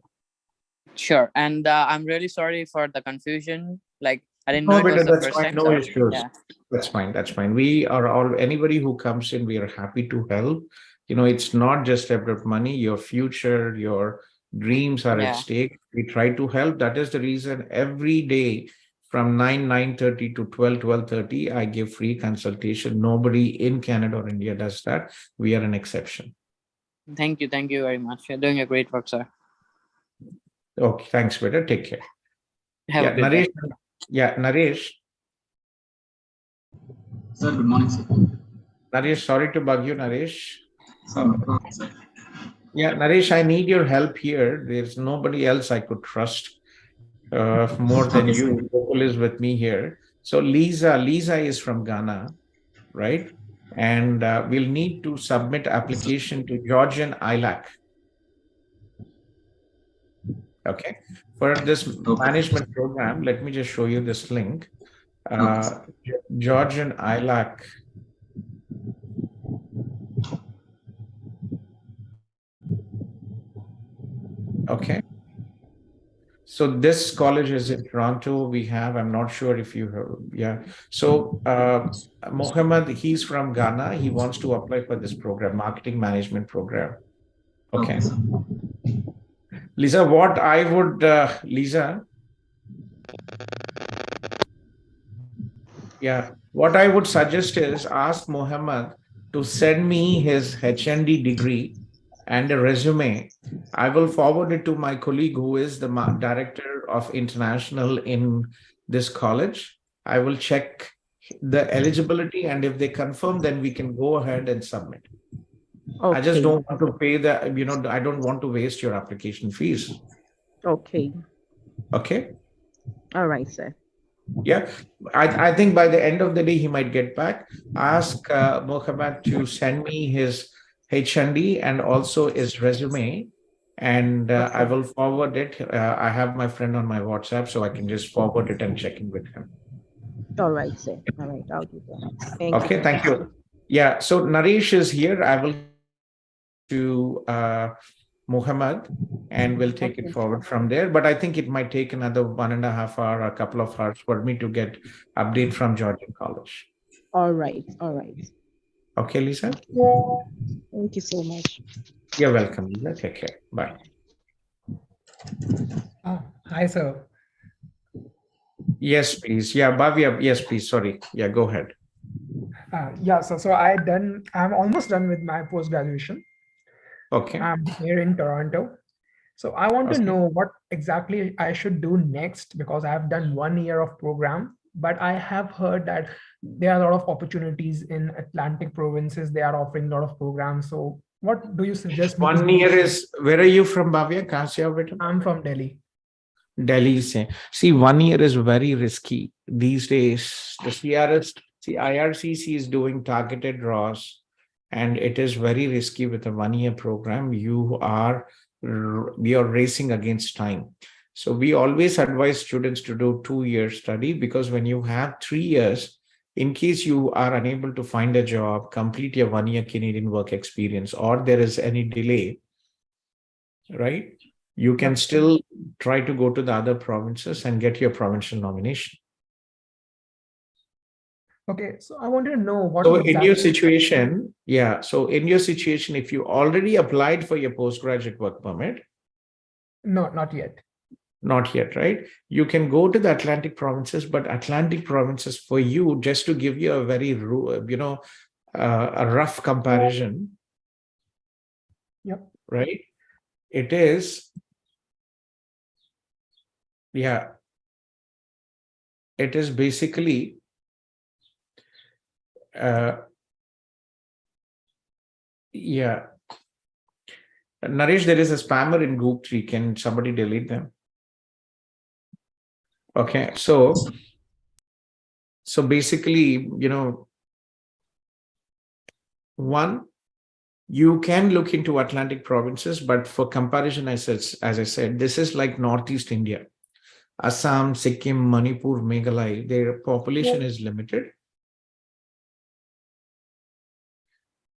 Sure. And I'm really sorry for the confusion. Like I didn't know it was the first time. No issues. Yeah. That's fine. That's fine. We are all, anybody who comes in, we are happy to help. You know, it's not just about money, your future, your dreams are at stake. We try to help. That is the reason every day from 9:30 to 12:30, I give free consultation. Nobody in Canada or India does that. We are an exception. Thank you. Thank you very much. You're doing a great work, sir. Okay. Thanks, Peter. Take care. Have a good Naresh. day. Yeah, Naresh. Sir, good morning, sir. Naresh, sorry to bug you, Naresh. Yeah, Naresh, I need your help here. There's nobody else I could trust more than you. Gokul is with me here. So Lisa is from Ghana, right? And we'll need to submit application to Georgian ILAC. Okay. For this management program, let me just show you this link. Georgian ILAC. Okay. So this college is in Toronto. We have, I'm not sure if you have, So Mohammed, he's from Ghana. He wants to apply for this program, marketing management program. Okay. Lisa, what I would, what I would suggest is ask Mohammed to send me his HND degree and a resume. I will forward it to my colleague who is the director of international in this college. I will check the eligibility, and if they confirm, then we can go ahead and submit. Okay. I just don't want to pay the, I don't want to waste your application fees. Okay. Okay. All right, sir. Yeah. I think by the end of the day, he might get back. Ask Mohammed to send me his H&D and also his resume. And I will forward it. I have my friend on my WhatsApp, so I can just forward it and check in with him. All right, sir. All right, I'll do that. Thank you. Okay, thank you. Yeah, so Naresh is here. I will to Muhammad and we'll take it forward from there. But I think it might take another 1.5 hours, a couple of hours for me to get update from Georgian College. All right, all right. Okay, Lisa? Thank you so much. You're welcome, Lisa. Take care. Bye. Hi, sir. Yes, please. Yeah, Bhavya, yes, please. Sorry. Yeah, go ahead. Yeah, so I'm almost done with my post-graduation. Okay. I'm here in Toronto. So I want to know what exactly I should do next, because I've done 1 year of program, but I have heard that there are a lot of opportunities in Atlantic provinces. They are offering a lot of programs. So what do you suggest me? 1 year is, where are you from, Bhavya? I'm from Delhi. Delhi. See, 1 year is very risky. These days, the IRCC is doing targeted draws, and it is very risky with a 1 year program. We are racing against time. So we always advise students to do 2 year study, because when you have 3 years, in case you are unable to find a job, complete your 1 year Canadian work experience, or there is any delay, right? You can still try to go to the other provinces and get your provincial nomination. Okay, so I wanted to know what. So in your situation, if you already applied for your postgraduate work permit. No, not yet. Not yet, right? You can go to the Atlantic provinces, but Atlantic provinces for you, just to give you a very, a rough comparison. Yep. Right? It is, it is basically, Naresh, there is a spammer in Group 3. Can somebody delete them? Okay, so basically, one, you can look into Atlantic provinces, but for comparison, as I said, this is like Northeast India. Assam, Sikkim, Manipur, Meghalaya, their population is limited.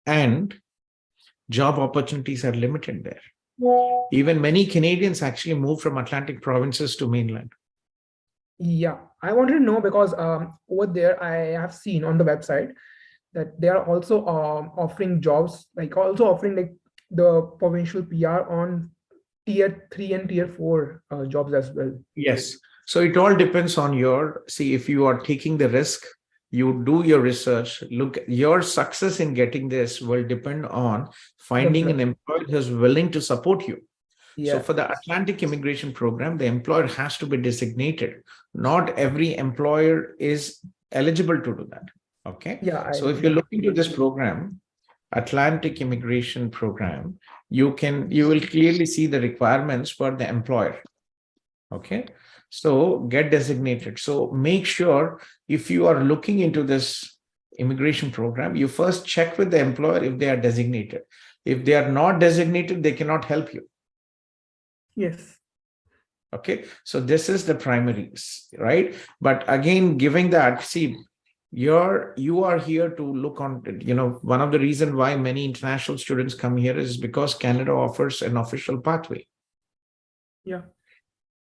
And job opportunities are limited there. Even many Canadians actually move from Atlantic provinces to mainland. Yeah, I wanted to know because over there I have seen on the website that they are also offering jobs, like the provincial PR on tier 3 and tier 4 jobs as well. Yes. So it all depends on if you are taking the risk, you do your research, look, your success in getting this will depend on finding an employer who's willing to support you. So for the Atlantic immigration program, the employer has to be designated. Not every employer is eligible to do that. Okay. So if you look into this program, Atlantic immigration program, you will clearly see the requirements for the employer. Okay. So get designated. So make sure if you are looking into this immigration program, you first check with the employer if they are designated. If they are not designated, they cannot help you. Yes. Okay. So this is the primaries, right? But again, giving that, see, you are here to look on, one of the reasons why many international students come here is because Canada offers an official pathway. Yeah.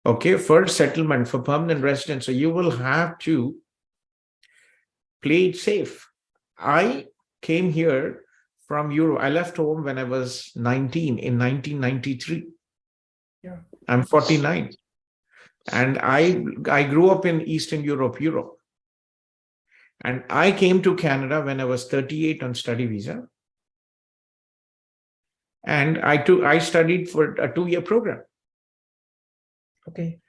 Okay, for settlement, for permanent residence. So you will have to play it safe. I came here from Europe. I left home when I was 19 in 1993. Yeah. I'm 49. And I grew up in Eastern Europe. And I came to Canada when I was 38 on study visa. And I studied for a 2-year program. Okay.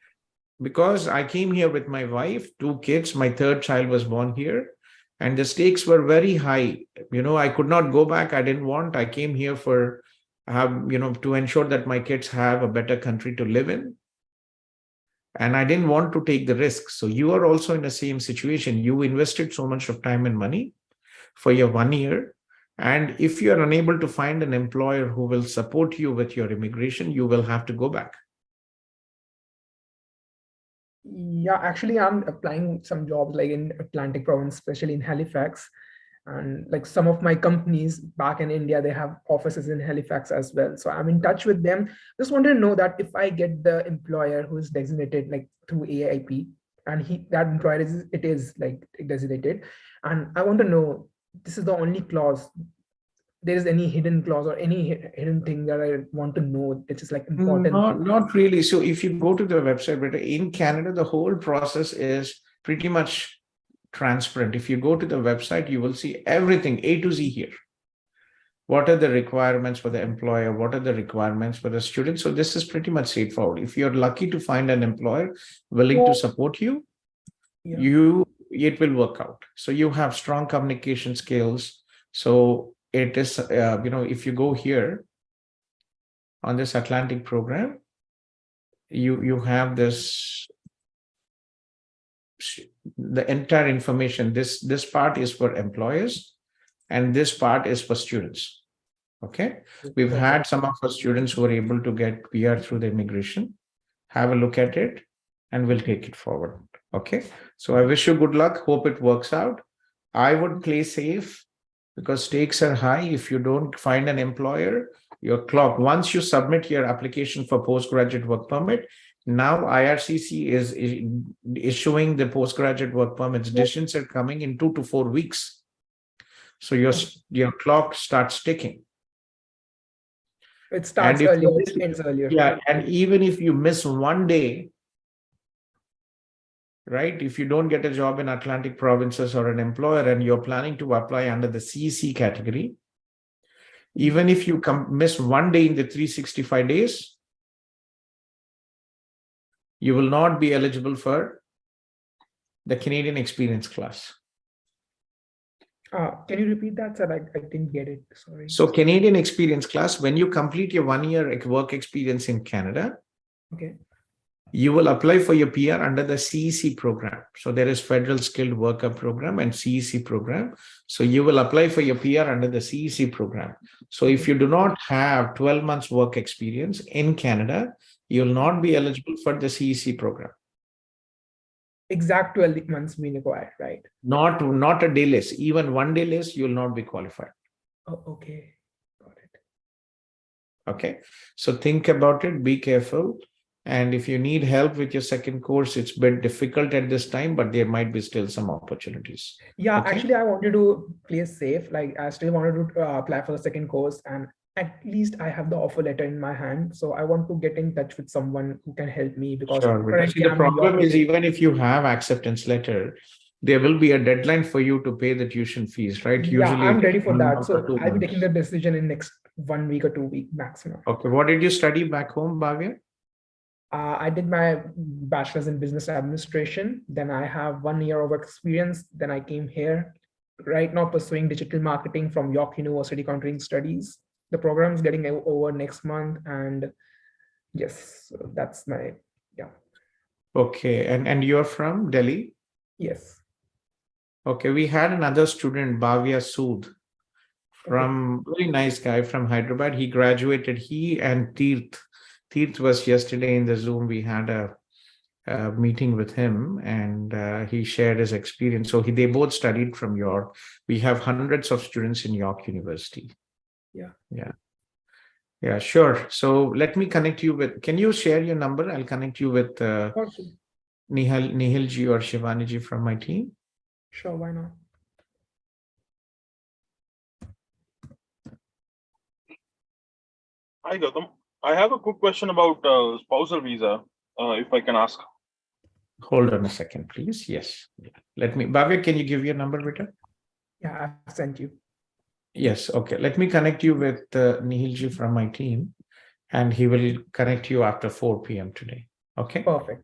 Because I came here with my wife, 2 kids, my 3rd child was born here, and the stakes were very high. I could not go back. I didn't want. I came here for to ensure that my kids have a better country to live in. And I didn't want to take the risk. So you are also in the same situation. You invested so much of time and money for your 1 year. And if you are unable to find an employer who will support you with your immigration, you will have to go back. Yeah, actually, I'm applying some jobs like in Atlantic Province, especially in Halifax. And like some of my companies back in India, they have offices in Halifax as well. So I'm in touch with them. Just wanted to know that if I get the employer who is designated like through AIP, and that employer is like designated, and I want to know, this is the only clause, there is any hidden clause or any hidden thing that I want to know, which is like important? Not really. So if you go to the website, but in Canada, the whole process is pretty much transparent. If you go to the website, you will see everything A to Z here. What are the requirements for the employer? What are the requirements for the student? So this is pretty much straightforward. If you're lucky to find an employer willing to support you, it will work out. So you have strong communication skills. So it is, if you go here on this Atlantic program, you have this, the entire information. This part is for employers and this part is for students. Okay, we've had some of our students who are able to get PR through the immigration. Have a look at it and we'll take it forward. Okay, so I wish you good luck. Hope it works out. I would play safe because stakes are high. If you don't find an employer, your clock, once you submit your application for postgraduate work permit, now IRCC is issuing the postgraduate work permits. Decisions are coming in 2 to 4 weeks. So your clock starts ticking. It starts earlier, it ends earlier. Yeah, and even if you miss 1 day, right? If you don't get a job in Atlantic provinces or an employer and you're planning to apply under the CEC category, even if you miss 1 day in the 365 days, you will not be eligible for the Canadian experience class. Can you repeat that, sir? I didn't get it. Sorry. So Canadian experience class, when you complete your 1 year work experience in Canada, okay, you will apply for your PR under the CEC program. So there is Federal Skilled Worker Program and CEC program. So you will apply for your PR under the CEC program. So if you do not have 12 months work experience in Canada, you will not be eligible for the CEC program. Exact 12 months being required, right? Not a day less. Even 1 day less, you will not be qualified. Oh, okay. Got it. Okay. So think about it. Be careful. And if you need help with your second course, it's a bit difficult at this time, but there might be still some opportunities. Yeah, okay? Actually, I wanted to play safe. Like I still wanted to apply for the second course, and at least I have the offer letter in my hand. So I want to get in touch with someone who can help me because currently the problem is, even if you have acceptance letter, there will be a deadline for you to pay the tuition fees, right? Yeah, Usually I'm ready for that. So I'll months. be taking the decision in next 1 week or 2 weeks maximum. Okay. What did you study back home, Bhavya? I did my bachelor's in business administration. Then I have 1 year of experience. Then I came here. Right now pursuing digital marketing from York University Continuing Studies. The program is getting over next month. And yes, so that's my, yeah. Okay. And you're from Delhi? Yes. Okay. We had another student, Bhavya Sood, from very nice guy from Hyderabad. He graduated, he and Teerth was yesterday in the Zoom. We had a meeting with him and he shared his experience. So they both studied from York. We have hundreds of students in York University. Yeah, sure. So let me connect you with, can you share your number? I'll connect you with Nihilji or Shivaniji from my team. Sure, why not? Hi, Gautham. I have a quick question about spousal visa, if I can ask. Hold on a second, please. Yes. Let me, Bhavya, can you give your number, Vita? Yeah, I sent you. Yes. Okay. Let me connect you with Nihilji from my team, and he will connect you after 4 p.m. today. Okay. Perfect.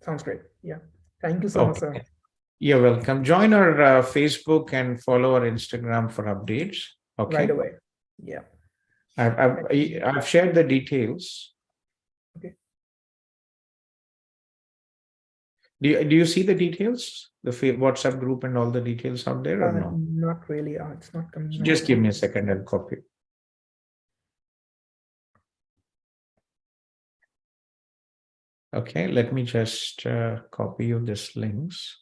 Sounds great. Yeah. Thank you so much, sir. You're welcome. Join our Facebook and follow our Instagram for updates. Okay. Right away. Yeah. I've shared the details. Okay. Do you see the details? The WhatsApp group and all the details out there or no? Not really. It's not coming. Just give me a second, I'll copy. Okay, let me just copy you this links.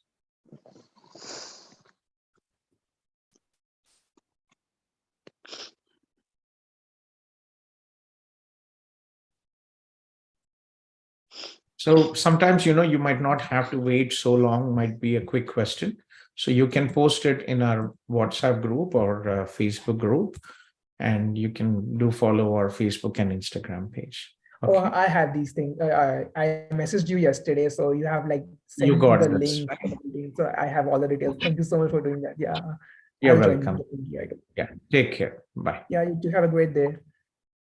So sometimes, you might not have to wait so long, might be a quick question. So you can post it in our WhatsApp group or Facebook group, and you can do follow our Facebook and Instagram page. Okay. Oh, I had these things. I messaged you yesterday, so you have like sent You me got the this, link. right? So I have all the details. Thank you so much for doing that. Yeah. You're I'll join welcome. you. Yeah, take care. Bye. Yeah, you do have a great day.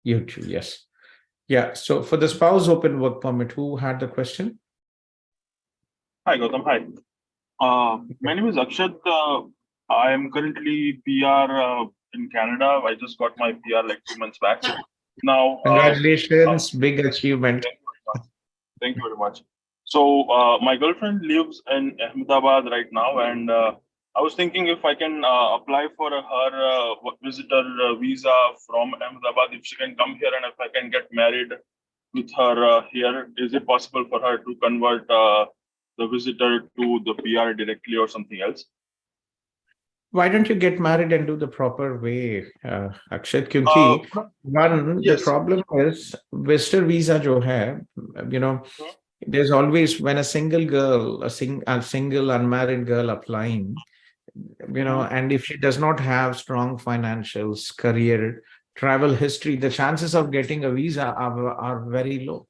You too, yes. Yeah, so for the spouse open work permit, who had the question? Hi, Gautham. Hi. My name is Akshat. I am currently PR in Canada. I just got my PR like 2 months back. Now, Congratulations, big achievement. Thank you very much. So my girlfriend lives in Ahmedabad right now, and I was thinking if I can apply for her visitor visa from Ahmedabad, if she can come here, and if I can get married with her here, is it possible for her to convert the visitor to the PR directly or something else? Why don't you get married and do the proper way, Akshat? Kyunki one, yes. The problem is visitor visa jo hai, there's always when a single girl, a single unmarried girl applying, and if she does not have strong financials, career, travel history, the chances of getting a visa are very low.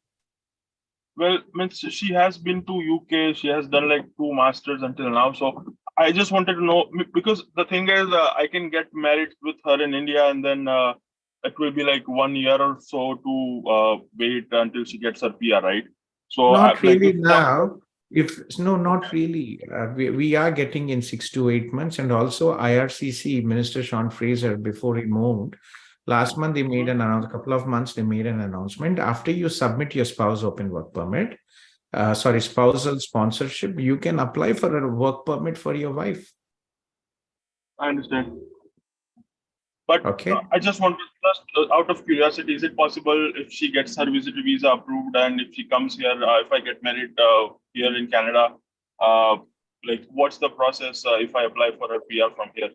Well, means she has been to UK. She has done like 2 masters until now. So I just wanted to know, because the thing is, I can get married with her in India, and then it will be like 1 year or so to wait until she gets her PR, right? So Not really like, now. Not really. We are getting in 6 to 8 months, and also IRCC Minister Sean Fraser, before he moved, last month they made an announcement. Couple of months they made an announcement. After you submit your spouse open work permit, spousal sponsorship, you can apply for a work permit for your wife. I understand. But okay. I just wanted, just out of curiosity, is it possible if she gets her visitor visa approved and if she comes here, if I get married here in Canada, like what's the process if I apply for a PR from here?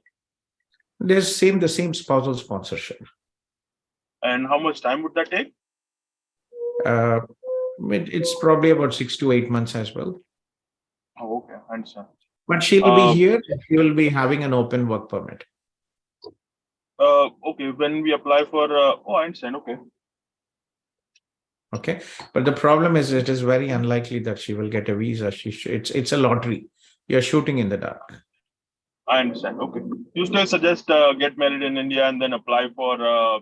There's the same spousal sponsorship. And how much time would that take? It's probably about 6 to 8 months as well. Oh, okay, I understand. But she'll be here. She will be having an open work permit. Okay, when we apply for, oh, I understand. Okay. Okay, but the problem is, it is very unlikely that she will get a visa. It's a lottery. You're shooting in the dark. I understand. Okay. You still suggest get married in India and then apply for the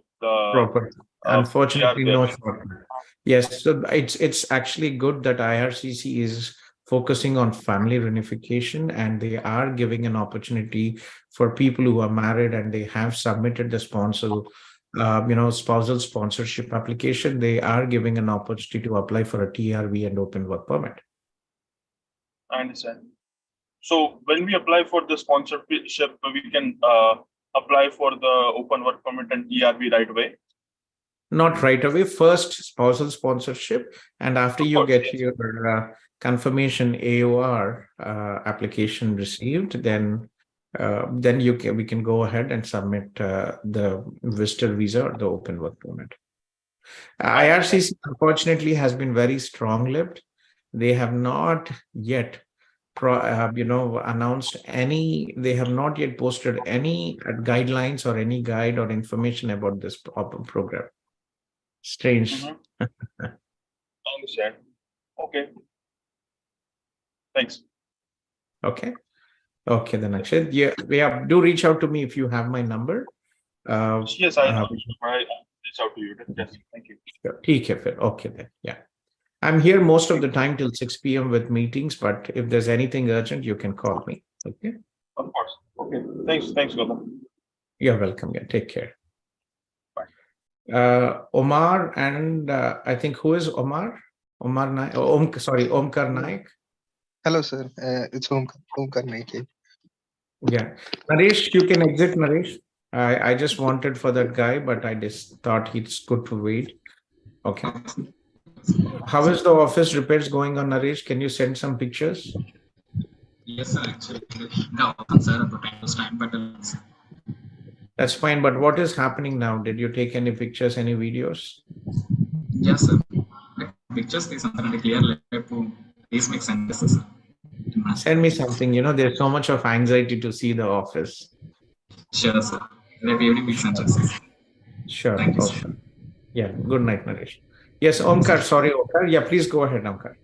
proper. Unfortunately, no shortcut. Yes, so it's actually good that IRCC is focusing on family reunification, and they are giving an opportunity for people who are married and they have submitted the spousal sponsorship application. They are giving an opportunity to apply for a TRV and open work permit. I understand. So when we apply for the sponsorship, we can apply for the open work permit and TRV right away? Not right away. First, spousal sponsorship, and after you get your confirmation AOR application received, then we can go ahead and submit the visitor visa or the open work permit. IRCC unfortunately has been very strong-lipped. They have not yet announced any. They have not yet posted any guidelines or any guide or information about this program. Strange. I understand. Okay. Thanks. Okay. Okay, then Akshay, yeah, do reach out to me if you have my number. Yes, I reach out to you. Yes, thank you. ठीक है फिर. Okay then. Yeah. I'm here most of the time till 6 p.m. with meetings, but if there's anything urgent, you can call me. Okay. Of course. Okay. Thanks, Gautham. You're welcome. Yeah, take care. Omar and I think who is Omar? Omar Naik. Omkar Naik. Hello, sir. It's Omkar Naik. Yeah. Naresh, you can exit, Naresh. I just wanted for that guy, but I just thought it's good to wait. Okay. How is the office repairs going on, Naresh? Can you send some pictures? Yes, sir. Actually, Gautham, sir, at the time was time, but That's fine. But what is happening now? Did you take any pictures, any videos? yes, sir. Like, pictures is something clear. Like, these make sense, sir. Send me something. You know, there's so much of anxiety to see the office. Sure, sir. Every big sense. Sure. Thank you, Okay. Yeah. Good night, Naresh. Yes, Omkar. Sorry, Omkar. Yeah, please go ahead, Omkar.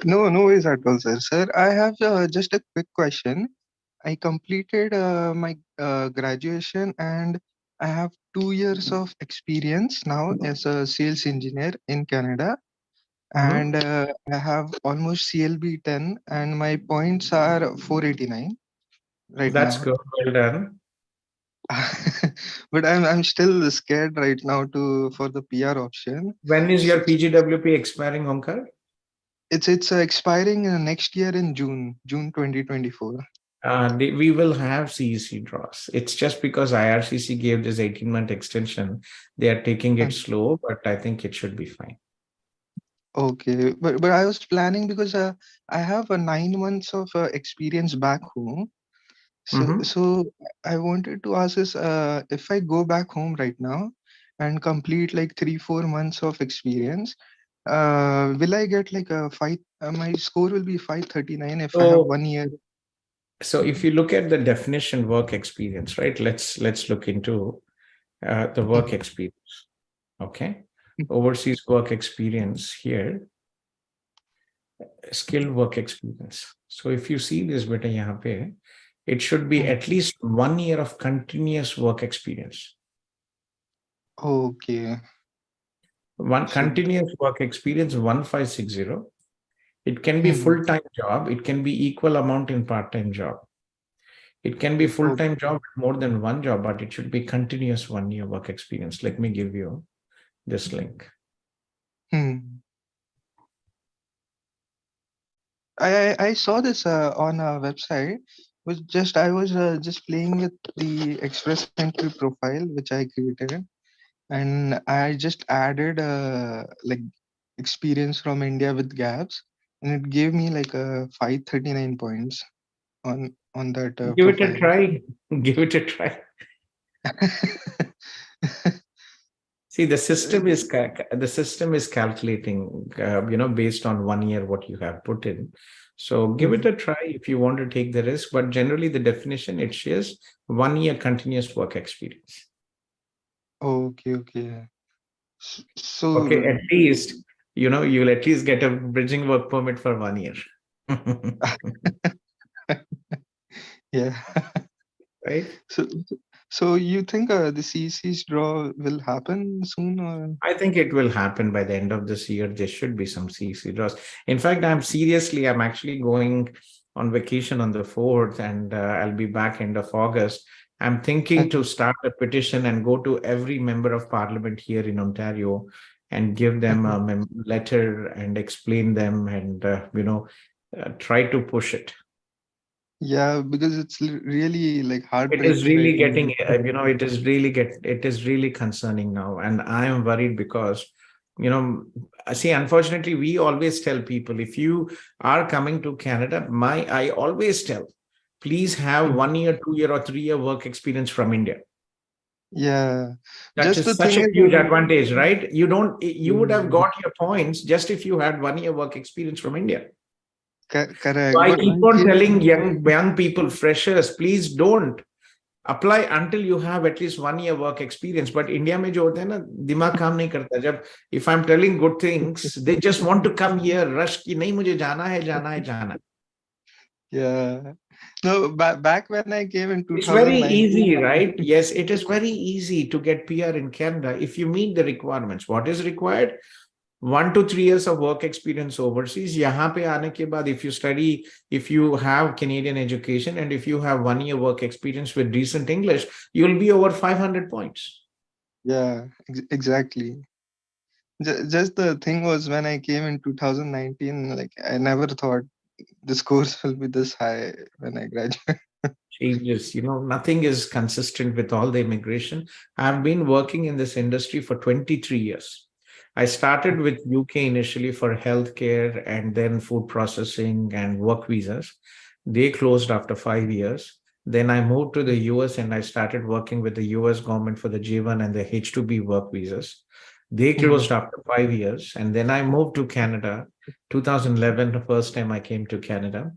No worries at all, sir. Sir, I have just a quick question. I completed my graduation and I have 2 years of experience now as a sales engineer in Canada. And I have almost CLB 10 and my points are 489 right That's now. good. Well done. But I'm still scared right now for the PR option. When is your PGWP expiring, Omkar? It's expiring next year in June 2024. We will have CEC draws. It's just because IRCC gave this 18-month extension. They are taking it slow, but I think it should be fine. Okay, but I was planning because I have 9 months of experience back home. So I wanted to ask is if I go back home right now and complete like 3-4 months of experience, will I get like a my score will be 539 if I have 1 year. So if you look at the definition work experience, right? Let's look into the work experience. Okay. Overseas work experience here. Skilled work experience. So if you see this beta yahan pe, it should be at least 1 year of continuous work experience. Okay. One continuous work experience 1560. It can be full-time job. It can be equal amount in part-time job. It can be full-time job, more than one job, but it should be continuous 1 year work experience. Let me give you this link. I saw this on a website. I was just playing with the Express Entry profile which I created, and I just added like experience from India with gaps, and it gave me like 539 points on that Give profile. it a try. Give it a try. See, the system is calculating, based on 1 year what you have put in. So give it a try if you want to take the risk. But generally, the definition it shares 1 year continuous work experience. Okay. So okay, at least you'll at least get a bridging work permit for 1 year. Yeah. Right. So you think the CEC's draw will happen soon, or? I think it will happen by the end of this year. There should be some CEC draws. In fact, I'm actually going on vacation on the 4th, and I'll be back end of August. I'm thinking to start a petition and go to every member of parliament here in Ontario and give them a letter and explain them and, try to push it. Yeah, because it's really like heartbreaking. It is really getting, it is really concerning now. And I am worried because, see, unfortunately, we always tell people, if you are coming to Canada, I always tell, please have 1 year, 2 year or 3 year work experience from India. Yeah. That is such a huge advantage, right? You would have got your points just if you had 1 year work experience from India. Correct. So I keep on telling young people, freshers, please don't apply until you have at least 1 year work experience. But India mein jo hota hai na, dimag kaam nahi karta. If I'm telling good things, they just want to come here, rush ki nahi mujhe jana hai. Yeah. No, back when I came in 2019. It's very easy, right? Yes, it is very easy to get PR in Canada if you meet the requirements. What is required? 1 to 3 years of work experience overseas. यहाँ पे आने के बाद, if you study, if you have Canadian education, and if you have 1 year work experience with decent English, you'll be over 500 points. Yeah, exactly. Just the thing was, when I came in 2019, like I never thought this course will be this high when I graduate. Changes, nothing is consistent with all the immigration. I've been working in this industry for 23 years. I started with UK initially for healthcare and then food processing and work visas. They closed after 5 years. Then I moved to the US and I started working with the US government for the J1 and the H2B work visas. They closed after 5 years. And then I moved to Canada. 2011, the first time I came to Canada.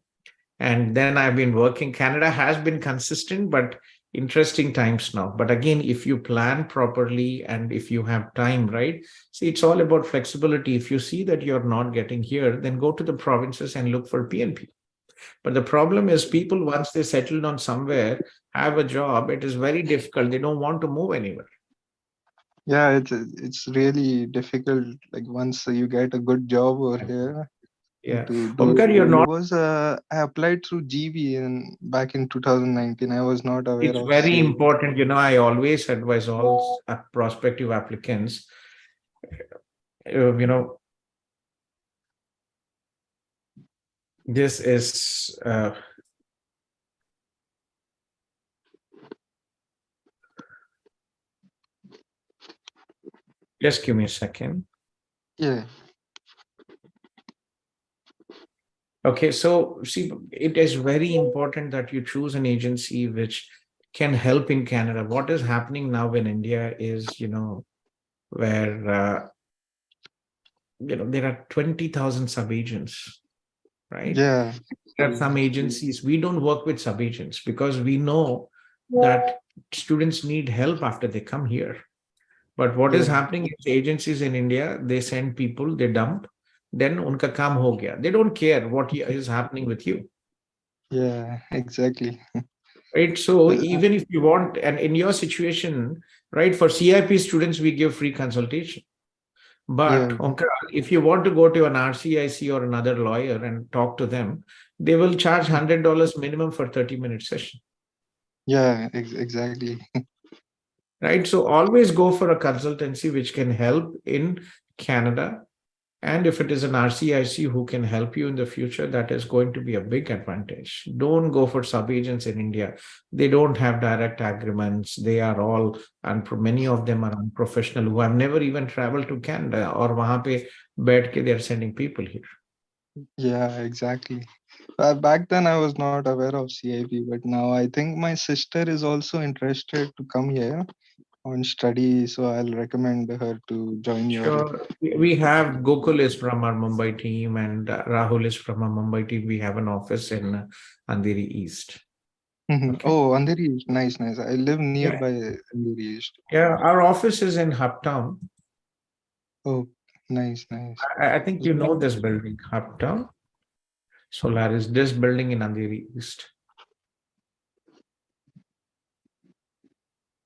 And then I've been working. Canada has been consistent, but interesting times now. But again, if you plan properly and if you have time, right? See, it's all about flexibility. If you see that you're not getting here, then go to the provinces and look for PNP. But the problem is people, once they settled on somewhere, have a job, it is very difficult. They don't want to move anywhere. Yeah, it's really difficult. Like once you get a good job over here, yeah. To do Omkar, you're not. I applied through GB back in 2019. I was not aware It's of very CIP. important. I always advise all prospective applicants, this is just give me a second. Yeah. Okay, so see, it is very important that you choose an agency which can help in Canada. What is happening now in India is, where, there are 20,000 sub-agents, right? Yeah. There are some agencies, we don't work with sub-agents because we know that students need help after they come here. But what is happening is agencies in India, they send people, they dump, then unka kaam ho gaya. They don't care what is happening with you. Yeah, exactly. Right. So even if you want, and in your situation, right, for CIP students, we give free consultation. But Omkar, if you want to go to an RCIC or another lawyer and talk to them, they will charge $100 minimum for 30-minute session. Yeah, exactly. Right. So always go for a consultancy which can help in Canada. And if it is an RCIC who can help you in the future, that is going to be a big advantage. Don't go for sub-agents in India. They don't have direct agreements. They are all, and many of them are unprofessional who have never even traveled to Canada, or wahan pe baith ke they are sending people here. Yeah, exactly. Back then I was not aware of CIP, but now I think my sister is also interested to come here on study, so I'll recommend her to join your. Sure. We have Gokul is from our Mumbai team and Rahul is from our Mumbai team. We have an office in Andheri East. Okay. Oh, Andheri East. Nice. I live nearby Andheri East. Yeah, our office is in Hubtown. Oh, nice. I think you know this building, Hubtown. Solaris, this building in Andheri East.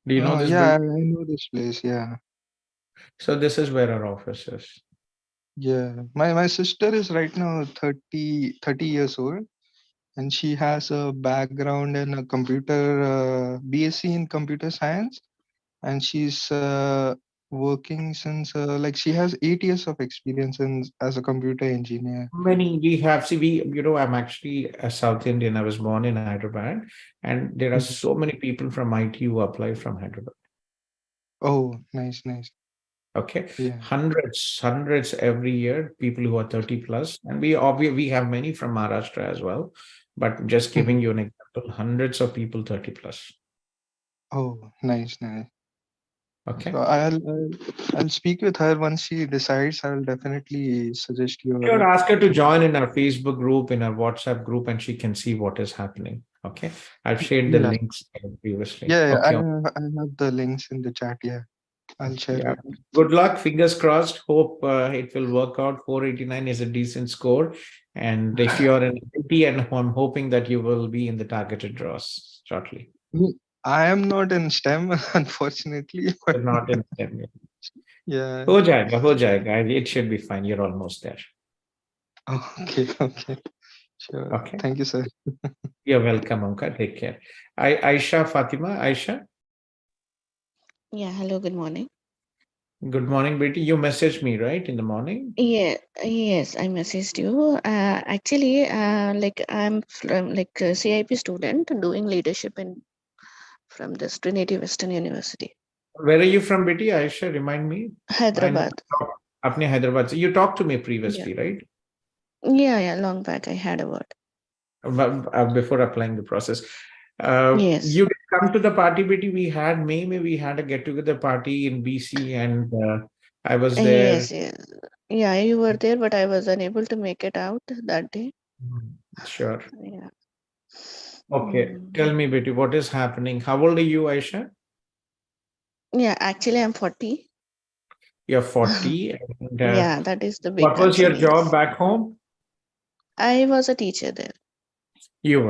Do you know this yeah, building? I know this place. Yeah. So this is where our office is. Yeah. My sister is right now 30 years old, and she has a background in a computer, BSc in computer science, and she's working since like she has 8 years of experience as a computer engineer. Many we have. See, I'm actually a South Indian. I was born in Hyderabad, and there are so many people from IT who apply from Hyderabad. Oh, nice. Okay, yeah. hundreds every year, people who are 30 plus, and we have many from Maharashtra as well, but just giving you an example, hundreds of people 30 plus. Oh, nice. Okay, so I'll speak with her once she decides. I'll definitely suggest you. Sure, ask her to join in our Facebook group, in our WhatsApp group, and she can see what is happening. Okay, I've shared the links previously. Yeah, okay. I have the links in the chat. Yeah, I'll share it. Good luck. Fingers crossed. Hope it will work out. 489 is a decent score. And if you are in IT, and I'm hoping that you will be in the targeted draws shortly. I am not in STEM, unfortunately. But not in STEM. Yeah. Ho jayega. It should be fine. You're almost there. Okay. Okay. Sure. Okay. Thank you, sir. You're welcome, Omkar. Take care. Aisha Fatima. Aisha. Yeah, hello, good morning. Good morning, Betty. You messaged me, right, in the morning? Yeah, yes, I messaged you. Actually, like I'm from like a CIP student doing leadership in from this Trinity Western University, Where are you from, Betty? Aisha, remind me. Hyderabad. Apne Hyderabad. You talked to me Yeah, previously, right? yeah, long back I had a word. Before applying the process. Yes, You did come to the party, Betty. We had we had a get together party in BC, and I was there. yes, yes. Yeah, you were there, but I was unable to make it out that day. Sure. Yeah. Okay. Tell me, Betty, what is happening? How old are you, Aisha? Yeah, actually, I'm 40. You're 40. And, Yeah, that is the big what was your concern. job Yes, back home? I was a teacher there. You were